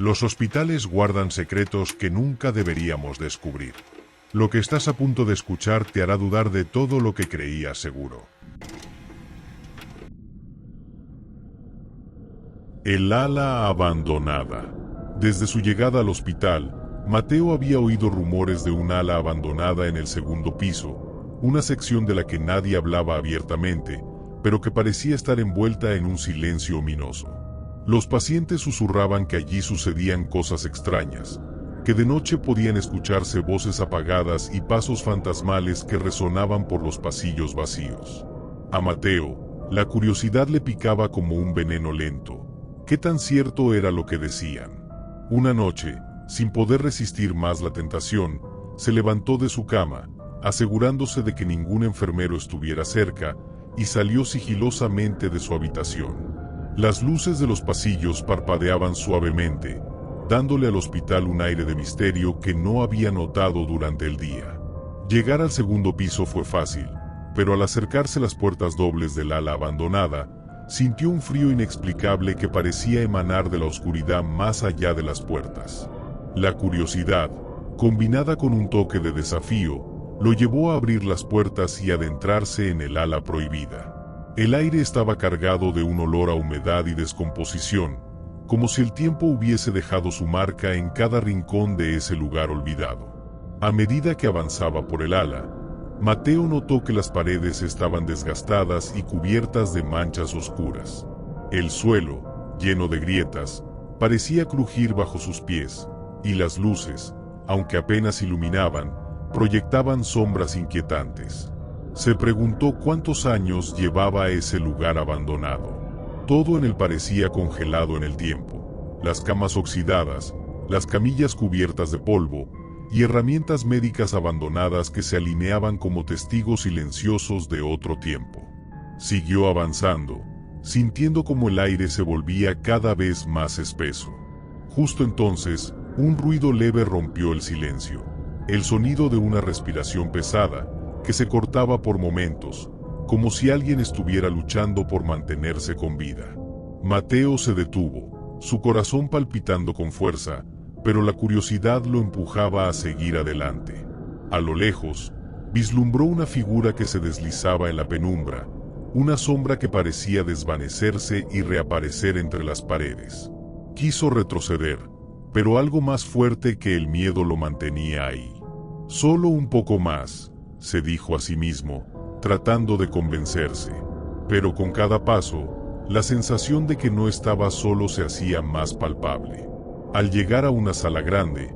Los hospitales guardan secretos que nunca deberíamos descubrir. Lo que estás a punto de escuchar te hará dudar de todo lo que creías seguro. El ala abandonada. Desde su llegada al hospital, Mateo había oído rumores de un ala abandonada en el segundo piso, una sección de la que nadie hablaba abiertamente, pero que parecía estar envuelta en un silencio ominoso. Los pacientes susurraban que allí sucedían cosas extrañas, que de noche podían escucharse voces apagadas y pasos fantasmales que resonaban por los pasillos vacíos. A Mateo, la curiosidad le picaba como un veneno lento. ¿Qué tan cierto era lo que decían? Una noche, sin poder resistir más la tentación, se levantó de su cama, asegurándose de que ningún enfermero estuviera cerca, y salió sigilosamente de su habitación. Las luces de los pasillos parpadeaban suavemente, dándole al hospital un aire de misterio que no había notado durante el día. Llegar al segundo piso fue fácil, pero al acercarse a las puertas dobles del ala abandonada, sintió un frío inexplicable que parecía emanar de la oscuridad más allá de las puertas. La curiosidad, combinada con un toque de desafío, lo llevó a abrir las puertas y adentrarse en el ala prohibida. El aire estaba cargado de un olor a humedad y descomposición, como si el tiempo hubiese dejado su marca en cada rincón de ese lugar olvidado. A medida que avanzaba por el ala, Mateo notó que las paredes estaban desgastadas y cubiertas de manchas oscuras. El suelo, lleno de grietas, parecía crujir bajo sus pies, y las luces, aunque apenas iluminaban, proyectaban sombras inquietantes. Se preguntó cuántos años llevaba ese lugar abandonado. Todo en él parecía congelado en el tiempo. Las camas oxidadas, las camillas cubiertas de polvo, y herramientas médicas abandonadas que se alineaban como testigos silenciosos de otro tiempo. Siguió avanzando, sintiendo como el aire se volvía cada vez más espeso. Justo entonces, un ruido leve rompió el silencio, el sonido de una respiración pesada, que se cortaba por momentos, como si alguien estuviera luchando por mantenerse con vida. Mateo se detuvo, su corazón palpitando con fuerza, pero la curiosidad lo empujaba a seguir adelante. A lo lejos, vislumbró una figura que se deslizaba en la penumbra, una sombra que parecía desvanecerse y reaparecer entre las paredes. Quiso retroceder, pero algo más fuerte que el miedo lo mantenía ahí. Solo un poco más, se dijo a sí mismo, tratando de convencerse. Pero con cada paso, la sensación de que no estaba solo se hacía más palpable. Al llegar a una sala grande,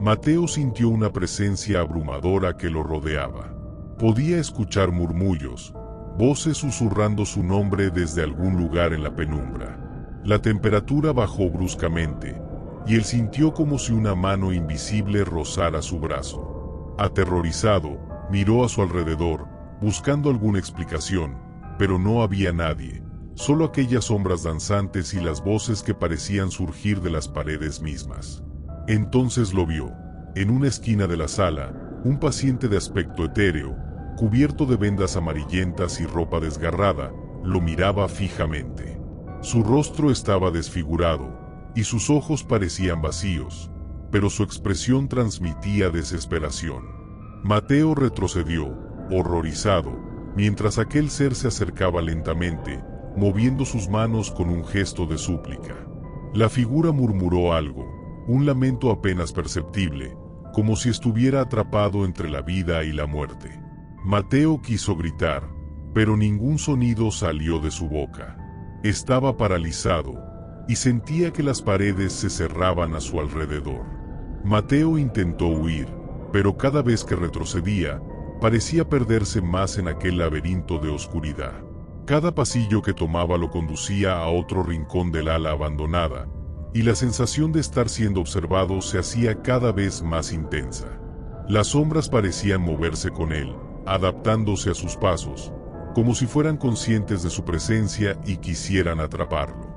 Mateo sintió una presencia abrumadora que lo rodeaba. Podía escuchar murmullos, voces susurrando su nombre desde algún lugar en la penumbra. La temperatura bajó bruscamente, y él sintió como si una mano invisible rozara su brazo. Aterrorizado, miró a su alrededor, buscando alguna explicación, pero no había nadie, solo aquellas sombras danzantes y las voces que parecían surgir de las paredes mismas. Entonces lo vio, en una esquina de la sala, un paciente de aspecto etéreo, cubierto de vendas amarillentas y ropa desgarrada, lo miraba fijamente. Su rostro estaba desfigurado, y sus ojos parecían vacíos, pero su expresión transmitía desesperación. Mateo retrocedió, horrorizado, mientras aquel ser se acercaba lentamente, moviendo sus manos con un gesto de súplica. La figura murmuró algo, un lamento apenas perceptible, como si estuviera atrapado entre la vida y la muerte. Mateo quiso gritar, pero ningún sonido salió de su boca. Estaba paralizado, y sentía que las paredes se cerraban a su alrededor. Mateo intentó huir, pero cada vez que retrocedía, parecía perderse más en aquel laberinto de oscuridad. Cada pasillo que tomaba lo conducía a otro rincón del ala abandonada, y la sensación de estar siendo observado se hacía cada vez más intensa. Las sombras parecían moverse con él, adaptándose a sus pasos, como si fueran conscientes de su presencia y quisieran atraparlo.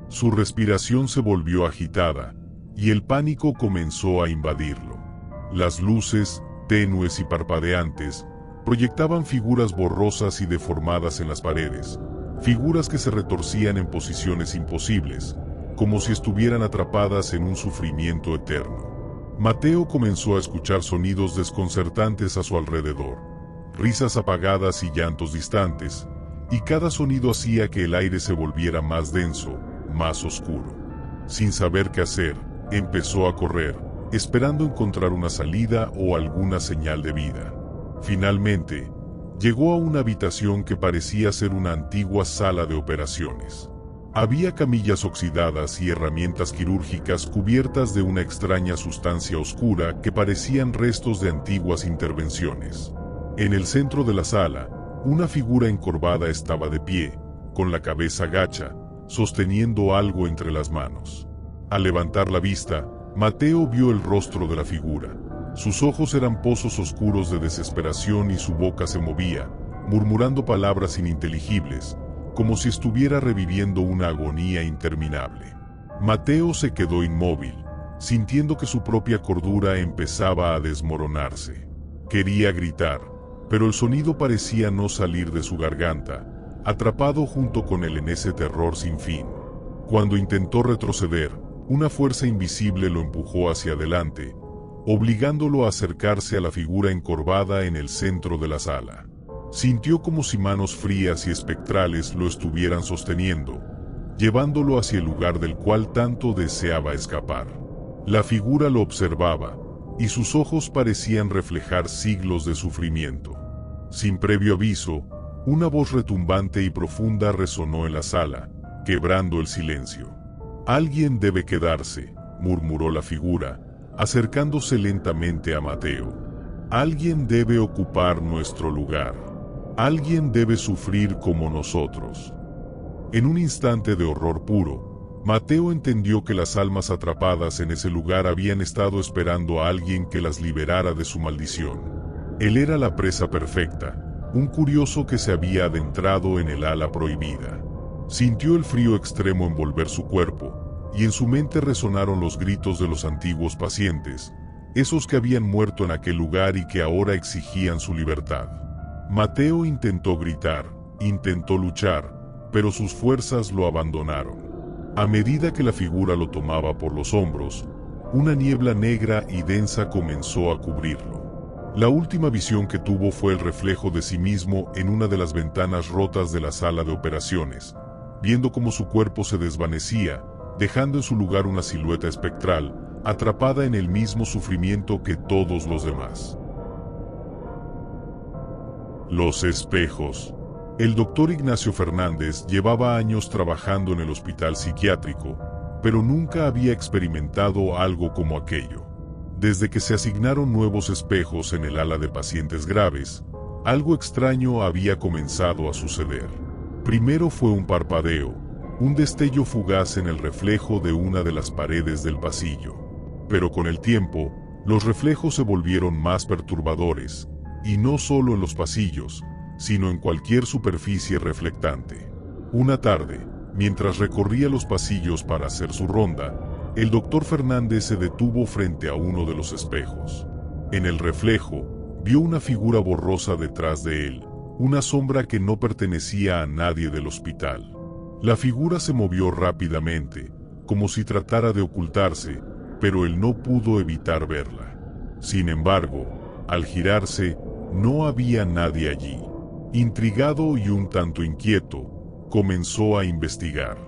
Su respiración se volvió agitada, y el pánico comenzó a invadirlo. Las luces, tenues y parpadeantes, proyectaban figuras borrosas y deformadas en las paredes, figuras que se retorcían en posiciones imposibles, como si estuvieran atrapadas en un sufrimiento eterno. Mateo comenzó a escuchar sonidos desconcertantes a su alrededor, risas apagadas y llantos distantes, y cada sonido hacía que el aire se volviera más denso, más oscuro. Sin saber qué hacer, empezó a correr, esperando encontrar una salida o alguna señal de vida. Finalmente, llegó a una habitación que parecía ser una antigua sala de operaciones. Había camillas oxidadas y herramientas quirúrgicas cubiertas de una extraña sustancia oscura que parecían restos de antiguas intervenciones. En el centro de la sala, una figura encorvada estaba de pie, con la cabeza gacha, sosteniendo algo entre las manos. Al levantar la vista, Mateo vio el rostro de la figura. Sus ojos eran pozos oscuros de desesperación y su boca se movía, murmurando palabras ininteligibles, como si estuviera reviviendo una agonía interminable. Mateo se quedó inmóvil, sintiendo que su propia cordura empezaba a desmoronarse. Quería gritar, pero el sonido parecía no salir de su garganta, atrapado junto con él en ese terror sin fin. Cuando intentó retroceder, una fuerza invisible lo empujó hacia adelante, obligándolo a acercarse a la figura encorvada en el centro de la sala. Sintió como si manos frías y espectrales lo estuvieran sosteniendo, llevándolo hacia el lugar del cual tanto deseaba escapar. La figura lo observaba, y sus ojos parecían reflejar siglos de sufrimiento. Sin previo aviso, una voz retumbante y profunda resonó en la sala, quebrando el silencio. «Alguien debe quedarse», murmuró la figura, acercándose lentamente a Mateo. «Alguien debe ocupar nuestro lugar. Alguien debe sufrir como nosotros». En un instante de horror puro, Mateo entendió que las almas atrapadas en ese lugar habían estado esperando a alguien que las liberara de su maldición. Él era la presa perfecta, un curioso que se había adentrado en el ala prohibida. Sintió el frío extremo envolver su cuerpo, y en su mente resonaron los gritos de los antiguos pacientes, esos que habían muerto en aquel lugar y que ahora exigían su libertad. Mateo intentó gritar, intentó luchar, pero sus fuerzas lo abandonaron. A medida que la figura lo tomaba por los hombros, una niebla negra y densa comenzó a cubrirlo. La última visión que tuvo fue el reflejo de sí mismo en una de las ventanas rotas de la sala de operaciones, viendo cómo su cuerpo se desvanecía, dejando en su lugar una silueta espectral, atrapada en el mismo sufrimiento que todos los demás. Los espejos. El doctor Ignacio Fernández llevaba años trabajando en el hospital psiquiátrico, pero nunca había experimentado algo como aquello. Desde que se asignaron nuevos espejos en el ala de pacientes graves, algo extraño había comenzado a suceder. Primero fue un parpadeo, un destello fugaz en el reflejo de una de las paredes del pasillo. Pero con el tiempo, los reflejos se volvieron más perturbadores, y no solo en los pasillos, sino en cualquier superficie reflectante. Una tarde, mientras recorría los pasillos para hacer su ronda, el doctor Fernández se detuvo frente a uno de los espejos. En el reflejo, vio una figura borrosa detrás de él, una sombra que no pertenecía a nadie del hospital. La figura se movió rápidamente, como si tratara de ocultarse, pero él no pudo evitar verla. Sin embargo, al girarse, no había nadie allí. Intrigado y un tanto inquieto, comenzó a investigar.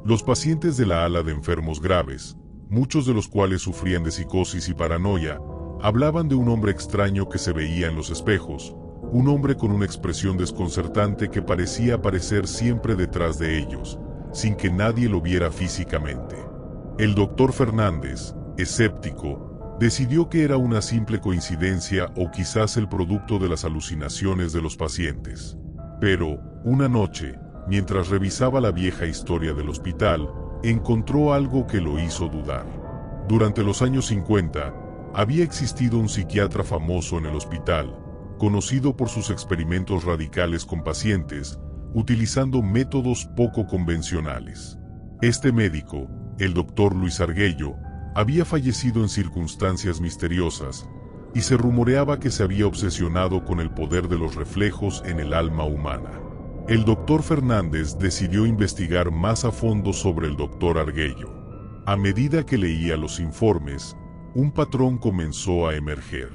Los pacientes de la ala de enfermos graves, muchos de los cuales sufrían de psicosis y paranoia, hablaban de un hombre extraño que se veía en los espejos, un hombre con una expresión desconcertante que parecía aparecer siempre detrás de ellos, sin que nadie lo viera físicamente. El doctor Fernández, escéptico, decidió que era una simple coincidencia o quizás el producto de las alucinaciones de los pacientes. Pero, una noche, mientras revisaba la vieja historia del hospital, encontró algo que lo hizo dudar. Durante los años 50, había existido un psiquiatra famoso en el hospital, conocido por sus experimentos radicales con pacientes, utilizando métodos poco convencionales. Este médico, el doctor Luis Arguello, había fallecido en circunstancias misteriosas, y se rumoreaba que se había obsesionado con el poder de los reflejos en el alma humana. El doctor Fernández decidió investigar más a fondo sobre el doctor Arguello. A medida que leía los informes, un patrón comenzó a emerger.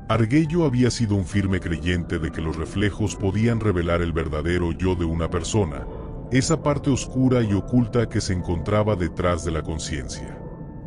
Arguello había sido un firme creyente de que los reflejos podían revelar el verdadero yo de una persona, esa parte oscura y oculta que se encontraba detrás de la conciencia.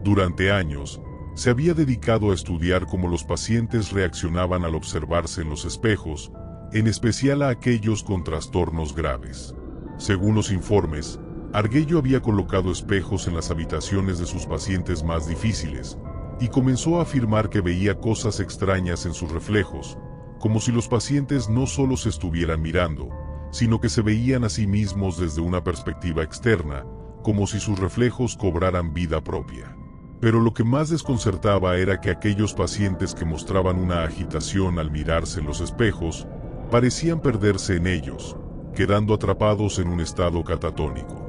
Durante años, se había dedicado a estudiar cómo los pacientes reaccionaban al observarse en los espejos, en especial a aquellos con trastornos graves. Según los informes, Arguello había colocado espejos en las habitaciones de sus pacientes más difíciles, y comenzó a afirmar que veía cosas extrañas en sus reflejos, como si los pacientes no solo se estuvieran mirando, sino que se veían a sí mismos desde una perspectiva externa, como si sus reflejos cobraran vida propia. Pero lo que más desconcertaba era que aquellos pacientes que mostraban una agitación al mirarse en los espejos, parecían perderse en ellos, quedando atrapados en un estado catatónico.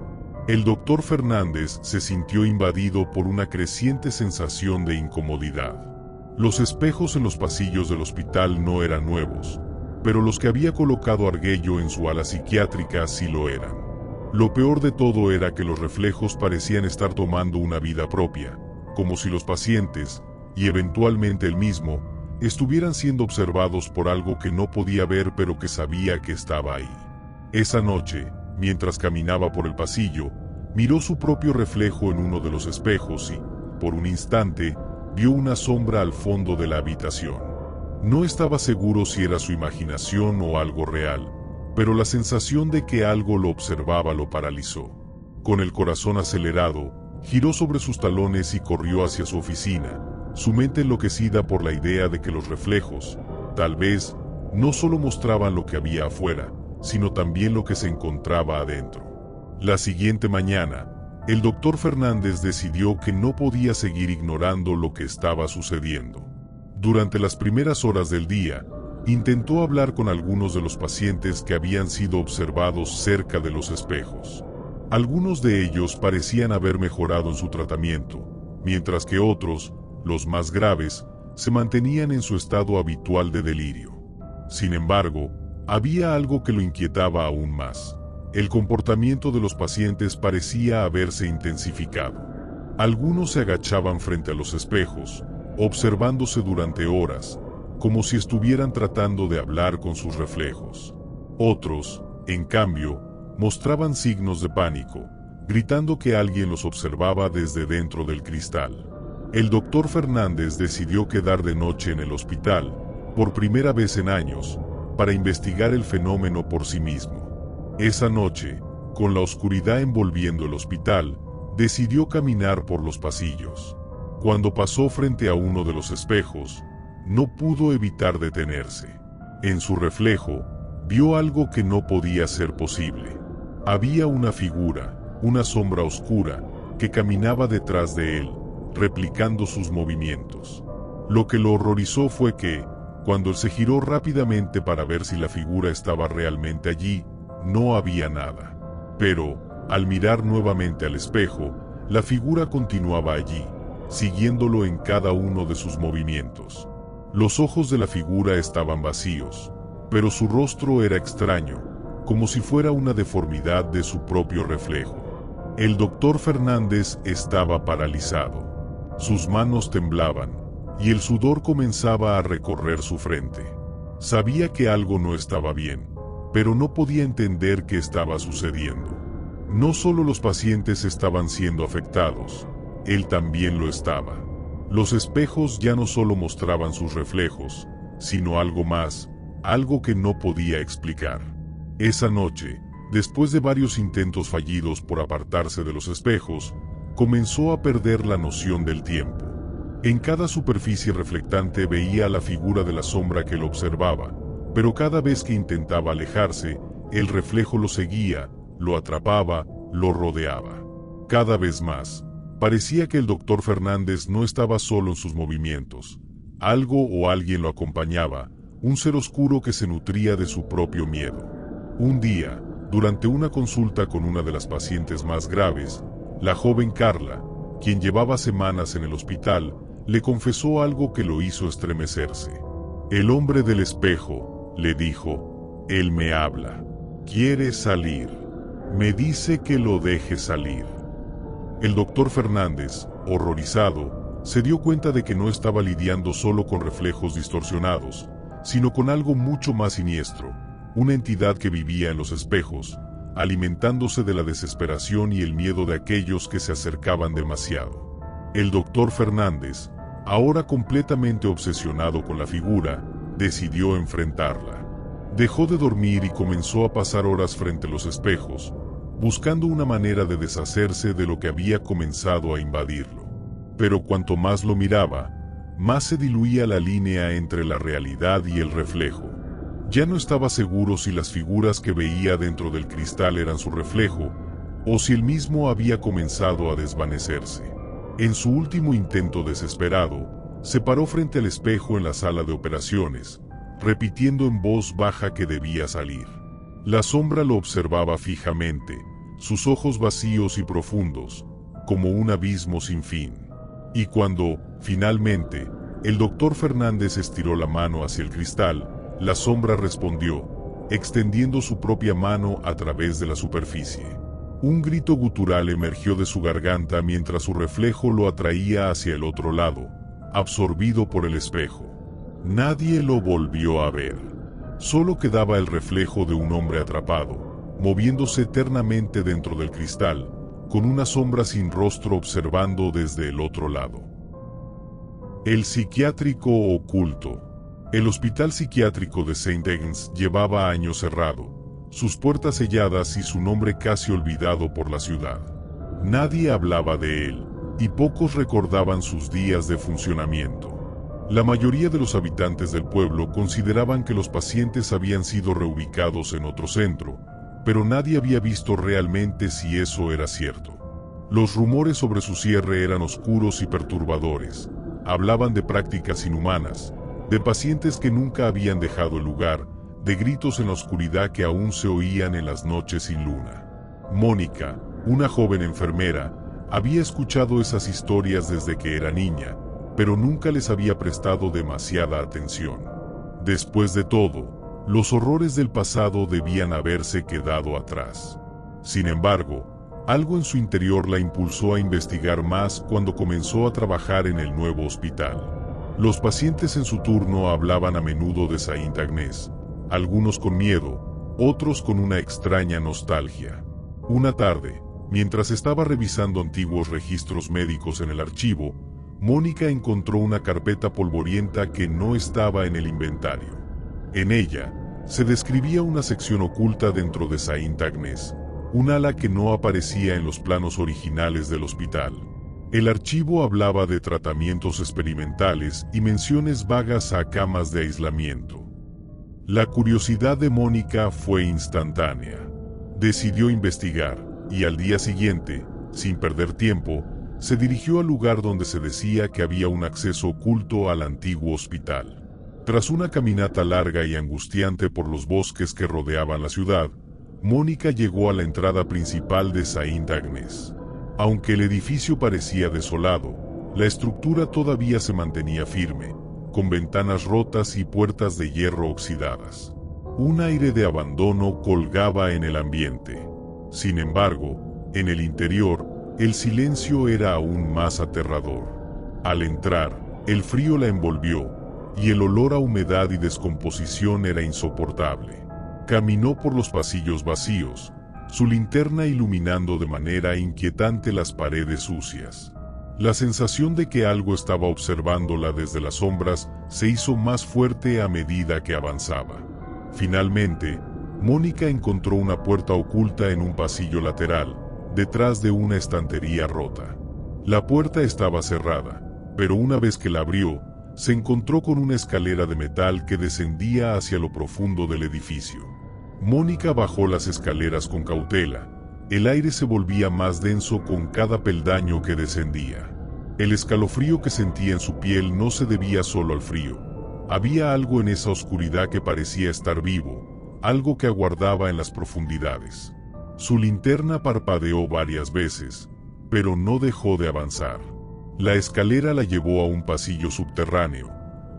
El doctor Fernández se sintió invadido por una creciente sensación de incomodidad. Los espejos en los pasillos del hospital no eran nuevos, pero los que había colocado Arguello en su ala psiquiátrica sí lo eran. Lo peor de todo era que los reflejos parecían estar tomando una vida propia, como si los pacientes, y eventualmente él mismo, estuvieran siendo observados por algo que no podía ver pero que sabía que estaba ahí. Esa noche, mientras caminaba por el pasillo, miró su propio reflejo en uno de los espejos y, por un instante, vio una sombra al fondo de la habitación. No estaba seguro si era su imaginación o algo real, pero la sensación de que algo lo observaba lo paralizó. Con el corazón acelerado, giró sobre sus talones y corrió hacia su oficina, su mente enloquecida por la idea de que los reflejos, tal vez, no solo mostraban lo que había afuera, sino también lo que se encontraba adentro. La siguiente mañana, el doctor Fernández decidió que no podía seguir ignorando lo que estaba sucediendo. Durante las primeras horas del día, intentó hablar con algunos de los pacientes que habían sido observados cerca de los espejos. Algunos de ellos parecían haber mejorado en su tratamiento, mientras que otros, los más graves, se mantenían en su estado habitual de delirio. Sin embargo, había algo que lo inquietaba aún más. El comportamiento de los pacientes parecía haberse intensificado. Algunos se agachaban frente a los espejos, observándose durante horas, como si estuvieran tratando de hablar con sus reflejos. Otros, en cambio, mostraban signos de pánico, gritando que alguien los observaba desde dentro del cristal. El doctor Fernández decidió quedar de noche en el hospital, por primera vez en años, para investigar el fenómeno por sí mismo. Esa noche, con la oscuridad envolviendo el hospital, decidió caminar por los pasillos. Cuando pasó frente a uno de los espejos, no pudo evitar detenerse. En su reflejo, vio algo que no podía ser posible. Había una figura, una sombra oscura, que caminaba detrás de él, replicando sus movimientos. Lo que lo horrorizó fue que, cuando él se giró rápidamente para ver si la figura estaba realmente allí, no había nada. Pero, al mirar nuevamente al espejo, la figura continuaba allí, siguiéndolo en cada uno de sus movimientos. Los ojos de la figura estaban vacíos, pero su rostro era extraño, como si fuera una deformidad de su propio reflejo. El doctor Fernández estaba paralizado. Sus manos temblaban, y el sudor comenzaba a recorrer su frente. Sabía que algo no estaba bien, pero no podía entender qué estaba sucediendo. No solo los pacientes estaban siendo afectados, él también lo estaba. Los espejos ya no solo mostraban sus reflejos, sino algo más, algo que no podía explicar. Esa noche, después de varios intentos fallidos por apartarse de los espejos, comenzó a perder la noción del tiempo. En cada superficie reflectante veía la figura de la sombra que lo observaba, pero cada vez que intentaba alejarse, el reflejo lo seguía, lo atrapaba, lo rodeaba. Cada vez más, parecía que el doctor Fernández no estaba solo en sus movimientos. Algo o alguien lo acompañaba, un ser oscuro que se nutría de su propio miedo. Un día, durante una consulta con una de las pacientes más graves, la joven Carla, quien llevaba semanas en el hospital, le confesó algo que lo hizo estremecerse. El hombre del espejo, le dijo, él me habla. Quiere salir. Me dice que lo deje salir. El doctor Fernández, horrorizado, se dio cuenta de que no estaba lidiando solo con reflejos distorsionados, sino con algo mucho más siniestro, una entidad que vivía en los espejos, alimentándose de la desesperación y el miedo de aquellos que se acercaban demasiado. El doctor Fernández, ahora completamente obsesionado con la figura, decidió enfrentarla. Dejó de dormir y comenzó a pasar horas frente a los espejos, buscando una manera de deshacerse de lo que había comenzado a invadirlo. Pero cuanto más lo miraba, más se diluía la línea entre la realidad y el reflejo. Ya no estaba seguro si las figuras que veía dentro del cristal eran su reflejo, o si él mismo había comenzado a desvanecerse. En su último intento desesperado, se paró frente al espejo en la sala de operaciones, repitiendo en voz baja que debía salir. La sombra lo observaba fijamente, sus ojos vacíos y profundos, como un abismo sin fin. Y cuando, finalmente, el doctor Fernández estiró la mano hacia el cristal, la sombra respondió, extendiendo su propia mano a través de la superficie. Un grito gutural emergió de su garganta mientras su reflejo lo atraía hacia el otro lado, absorbido por el espejo. Nadie lo volvió a ver. Solo quedaba el reflejo de un hombre atrapado, moviéndose eternamente dentro del cristal, con una sombra sin rostro observando desde el otro lado. El psiquiátrico oculto. El hospital psiquiátrico de St. Agnes llevaba años cerrado, sus puertas selladas y su nombre casi olvidado por la ciudad. Nadie hablaba de él, y pocos recordaban sus días de funcionamiento. La mayoría de los habitantes del pueblo consideraban que los pacientes habían sido reubicados en otro centro, pero nadie había visto realmente si eso era cierto. Los rumores sobre su cierre eran oscuros y perturbadores. Hablaban de prácticas inhumanas, de pacientes que nunca habían dejado el lugar, de gritos en la oscuridad que aún se oían en las noches sin luna. Mónica, una joven enfermera, había escuchado esas historias desde que era niña, pero nunca les había prestado demasiada atención. Después de todo, los horrores del pasado debían haberse quedado atrás. Sin embargo, algo en su interior la impulsó a investigar más cuando comenzó a trabajar en el nuevo hospital. Los pacientes en su turno hablaban a menudo de St. Agnes, algunos con miedo, otros con una extraña nostalgia. Una tarde, mientras estaba revisando antiguos registros médicos en el archivo, Mónica encontró una carpeta polvorienta que no estaba en el inventario. En ella, se describía una sección oculta dentro de St. Agnes, un ala que no aparecía en los planos originales del hospital. El archivo hablaba de tratamientos experimentales y menciones vagas a camas de aislamiento. La curiosidad de Mónica fue instantánea. Decidió investigar, y al día siguiente, sin perder tiempo, se dirigió al lugar donde se decía que había un acceso oculto al antiguo hospital. Tras una caminata larga y angustiante por los bosques que rodeaban la ciudad, Mónica llegó a la entrada principal de St. Agnes. Aunque el edificio parecía desolado, la estructura todavía se mantenía firme, con ventanas rotas y puertas de hierro oxidadas. Un aire de abandono colgaba en el ambiente. Sin embargo, en el interior, el silencio era aún más aterrador. Al entrar, el frío la envolvió, y el olor a humedad y descomposición era insoportable. Caminó por los pasillos vacíos, su linterna iluminando de manera inquietante las paredes sucias. La sensación de que algo estaba observándola desde las sombras se hizo más fuerte a medida que avanzaba. Finalmente, Mónica encontró una puerta oculta en un pasillo lateral, detrás de una estantería rota. La puerta estaba cerrada, pero una vez que la abrió, se encontró con una escalera de metal que descendía hacia lo profundo del edificio. Mónica bajó las escaleras con cautela. El aire se volvía más denso con cada peldaño que descendía. El escalofrío que sentía en su piel no se debía solo al frío. Había algo en esa oscuridad que parecía estar vivo, algo que aguardaba en las profundidades. Su linterna parpadeó varias veces, pero no dejó de avanzar. La escalera la llevó a un pasillo subterráneo,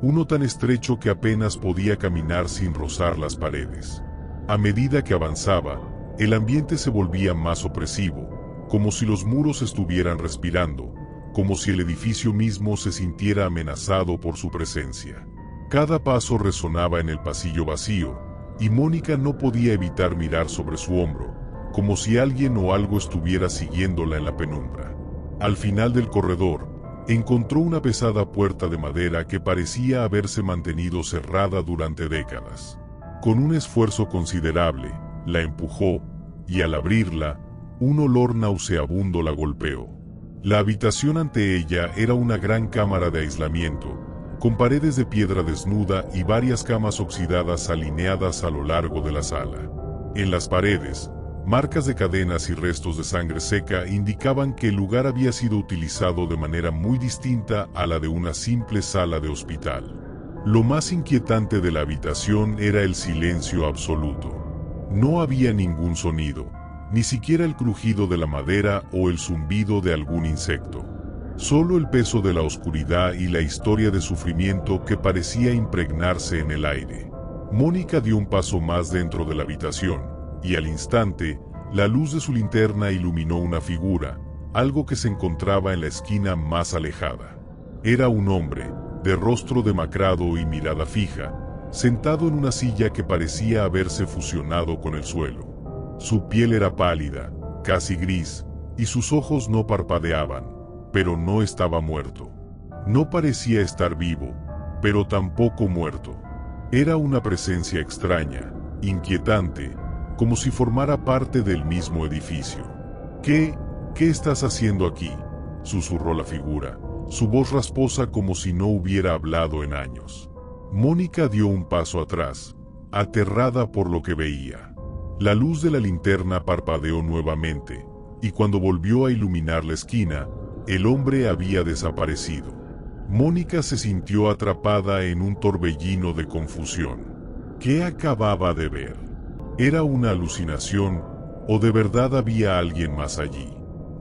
uno tan estrecho que apenas podía caminar sin rozar las paredes. A medida que avanzaba, el ambiente se volvía más opresivo, como si los muros estuvieran respirando, como si el edificio mismo se sintiera amenazado por su presencia. Cada paso resonaba en el pasillo vacío, y Mónica no podía evitar mirar sobre su hombro, como si alguien o algo estuviera siguiéndola en la penumbra. Al final del corredor, encontró una pesada puerta de madera que parecía haberse mantenido cerrada durante décadas. Con un esfuerzo considerable, la empujó, y al abrirla, un olor nauseabundo la golpeó. La habitación ante ella era una gran cámara de aislamiento, con paredes de piedra desnuda y varias camas oxidadas alineadas a lo largo de la sala. En las paredes, marcas de cadenas y restos de sangre seca indicaban que el lugar había sido utilizado de manera muy distinta a la de una simple sala de hospital. Lo más inquietante de la habitación era el silencio absoluto. No había ningún sonido, ni siquiera el crujido de la madera o el zumbido de algún insecto. Solo el peso de la oscuridad y la historia de sufrimiento que parecía impregnarse en el aire. Mónica dio un paso más dentro de la habitación, y al instante, la luz de su linterna iluminó una figura, algo que se encontraba en la esquina más alejada. Era un hombre, de rostro demacrado y mirada fija, sentado en una silla que parecía haberse fusionado con el suelo. Su piel era pálida, casi gris, y sus ojos no parpadeaban, pero no estaba muerto. No parecía estar vivo, pero tampoco muerto. Era una presencia extraña, inquietante, como si formara parte del mismo edificio. ¿Qué estás haciendo aquí?, susurró la figura, su voz rasposa como si no hubiera hablado en años. Mónica dio un paso atrás, aterrada por lo que veía. La luz de la linterna parpadeó nuevamente, y cuando volvió a iluminar la esquina, el hombre había desaparecido. Mónica se sintió atrapada en un torbellino de confusión. ¿Qué acababa de ver? ¿Era una alucinación, o de verdad había alguien más allí?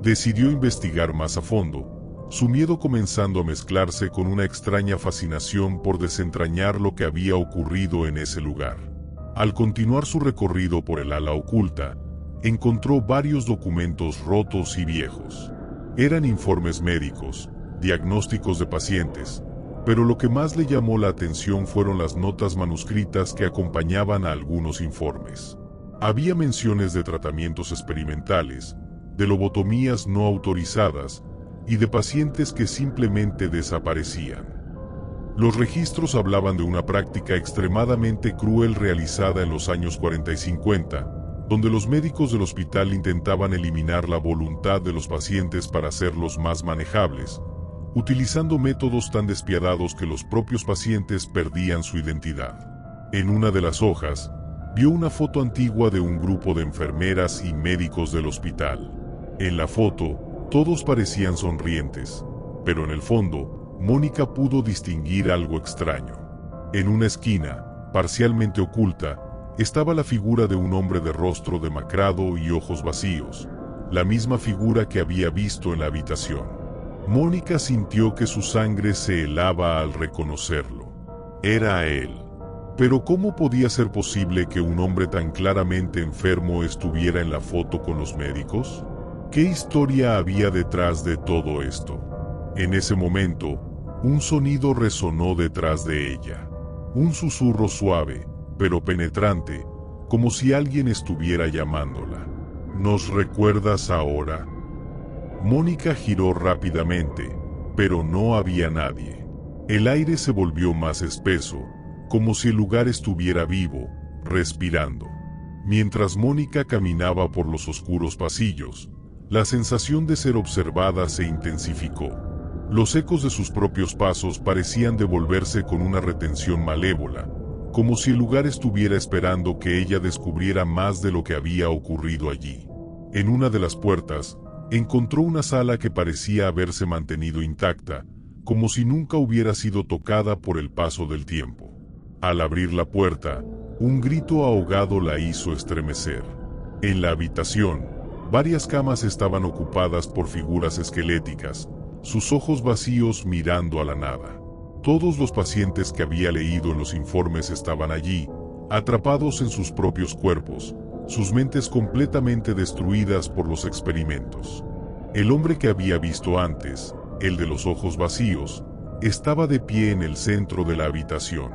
Decidió investigar más a fondo, su miedo comenzando a mezclarse con una extraña fascinación por desentrañar lo que había ocurrido en ese lugar. Al continuar su recorrido por el ala oculta, encontró varios documentos rotos y viejos. Eran informes médicos, diagnósticos de pacientes, pero lo que más le llamó la atención fueron las notas manuscritas que acompañaban a algunos informes. Había menciones de tratamientos experimentales, de lobotomías no autorizadas, y de pacientes que simplemente desaparecían. Los registros hablaban de una práctica extremadamente cruel realizada en los años 40 y 50, donde los médicos del hospital intentaban eliminar la voluntad de los pacientes para hacerlos más manejables, utilizando métodos tan despiadados que los propios pacientes perdían su identidad. En una de las hojas, vio una foto antigua de un grupo de enfermeras y médicos del hospital. En la foto, todos parecían sonrientes, pero en el fondo, Mónica pudo distinguir algo extraño. En una esquina, parcialmente oculta, estaba la figura de un hombre de rostro demacrado y ojos vacíos, la misma figura que había visto en la habitación. Mónica sintió que su sangre se helaba al reconocerlo. Era él. Pero ¿cómo podía ser posible que un hombre tan claramente enfermo estuviera en la foto con los médicos? ¿Qué historia había detrás de todo esto? En ese momento, un sonido resonó detrás de ella. Un susurro suave, pero penetrante, como si alguien estuviera llamándola. ¿Nos recuerdas ahora? Mónica giró rápidamente, pero no había nadie. El aire se volvió más espeso, como si el lugar estuviera vivo, respirando. Mientras Mónica caminaba por los oscuros pasillos, la sensación de ser observada se intensificó. Los ecos de sus propios pasos parecían devolverse con una retención malévola, como si el lugar estuviera esperando que ella descubriera más de lo que había ocurrido allí. En una de las puertas, encontró una sala que parecía haberse mantenido intacta, como si nunca hubiera sido tocada por el paso del tiempo. Al abrir la puerta, un grito ahogado la hizo estremecer. En la habitación, varias camas estaban ocupadas por figuras esqueléticas, sus ojos vacíos mirando a la nada. Todos los pacientes que había leído en los informes estaban allí, atrapados en sus propios cuerpos, sus mentes completamente destruidas por los experimentos. El hombre que había visto antes, el de los ojos vacíos, estaba de pie en el centro de la habitación.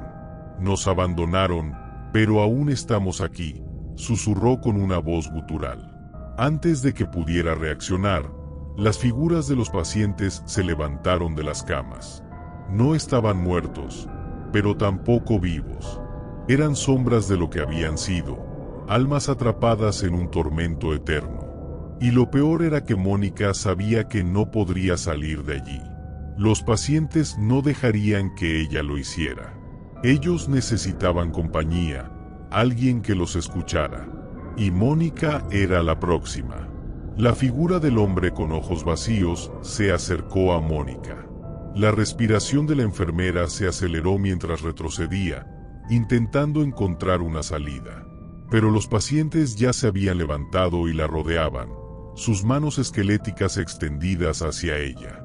«Nos abandonaron, pero aún estamos aquí», susurró con una voz gutural. Antes de que pudiera reaccionar, las figuras de los pacientes se levantaron de las camas. No estaban muertos, pero tampoco vivos. Eran sombras de lo que habían sido, almas atrapadas en un tormento eterno. Y lo peor era que Mónica sabía que no podría salir de allí. Los pacientes no dejarían que ella lo hiciera. Ellos necesitaban compañía, alguien que los escuchara. Y Mónica era la próxima. La figura del hombre con ojos vacíos se acercó a Mónica. La respiración de la enfermera se aceleró mientras retrocedía, intentando encontrar una salida. Pero los pacientes ya se habían levantado y la rodeaban, sus manos esqueléticas extendidas hacia ella.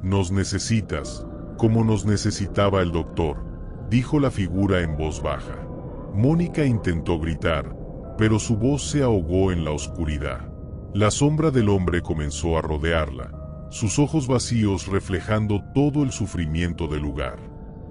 «Nos necesitas, como nos necesitaba el doctor», dijo la figura en voz baja. Mónica intentó gritar, pero su voz se ahogó en la oscuridad. La sombra del hombre comenzó a rodearla, sus ojos vacíos reflejando todo el sufrimiento del lugar.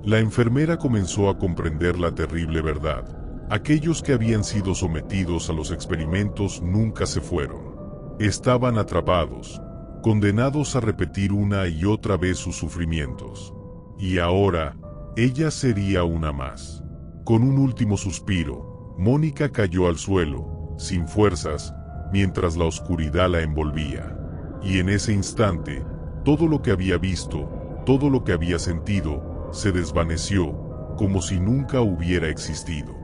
La enfermera comenzó a comprender la terrible verdad. Aquellos que habían sido sometidos a los experimentos nunca se fueron. Estaban atrapados, condenados a repetir una y otra vez sus sufrimientos. Y ahora, ella sería una más. Con un último suspiro, Mónica cayó al suelo, sin fuerzas, mientras la oscuridad la envolvía. Y en ese instante, todo lo que había visto, todo lo que había sentido, se desvaneció, como si nunca hubiera existido.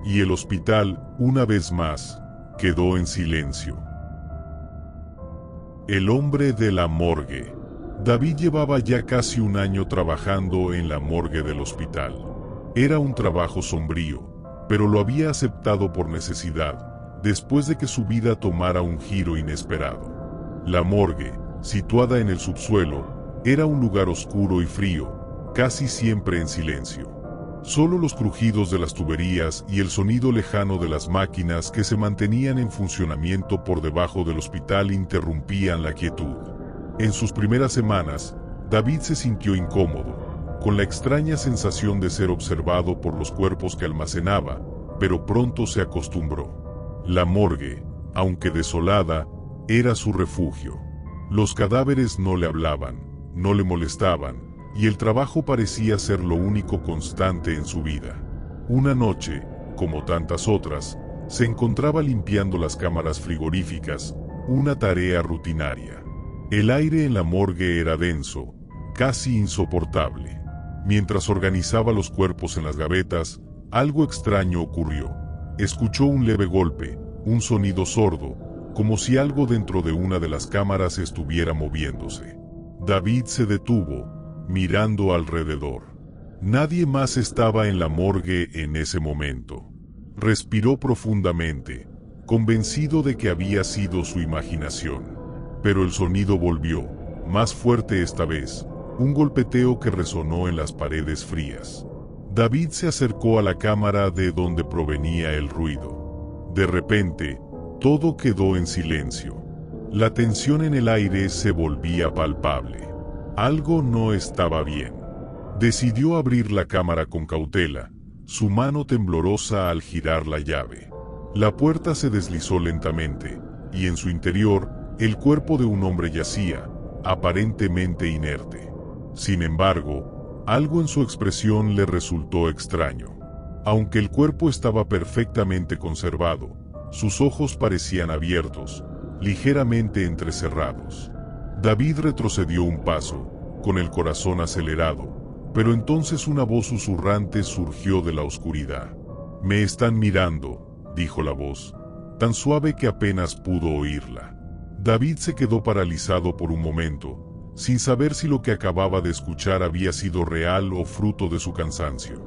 Y el hospital, una vez más, quedó en silencio. El hombre de la morgue. David llevaba ya casi un año trabajando en la morgue del hospital. Era un trabajo sombrío, pero lo había aceptado por necesidad, después de que su vida tomara un giro inesperado. La morgue, situada en el subsuelo, era un lugar oscuro y frío, casi siempre en silencio. Solo los crujidos de las tuberías y el sonido lejano de las máquinas que se mantenían en funcionamiento por debajo del hospital interrumpían la quietud. En sus primeras semanas, David se sintió incómodo, con la extraña sensación de ser observado por los cuerpos que almacenaba, pero pronto se acostumbró. La morgue, aunque desolada, era su refugio. Los cadáveres no le hablaban, no le molestaban, y el trabajo parecía ser lo único constante en su vida. Una noche, como tantas otras, se encontraba limpiando las cámaras frigoríficas, una tarea rutinaria. El aire en la morgue era denso, casi insoportable. Mientras organizaba los cuerpos en las gavetas, algo extraño ocurrió. Escuchó un leve golpe, un sonido sordo, como si algo dentro de una de las cámaras estuviera moviéndose. David se detuvo, mirando alrededor. Nadie más estaba en la morgue en ese momento. Respiró profundamente, convencido de que había sido su imaginación. Pero el sonido volvió, más fuerte esta vez, un golpeteo que resonó en las paredes frías. David se acercó a la cámara de donde provenía el ruido. De repente, todo quedó en silencio. La tensión en el aire se volvía palpable. Algo no estaba bien. Decidió abrir la cámara con cautela, su mano temblorosa al girar la llave. La puerta se deslizó lentamente, y en su interior, el cuerpo de un hombre yacía, aparentemente inerte. Sin embargo, algo en su expresión le resultó extraño. Aunque el cuerpo estaba perfectamente conservado, sus ojos parecían abiertos, ligeramente entrecerrados. David retrocedió un paso, con el corazón acelerado, pero entonces una voz susurrante surgió de la oscuridad. «Me están mirando», dijo la voz, tan suave que apenas pudo oírla. David se quedó paralizado por un momento, sin saber si lo que acababa de escuchar había sido real o fruto de su cansancio.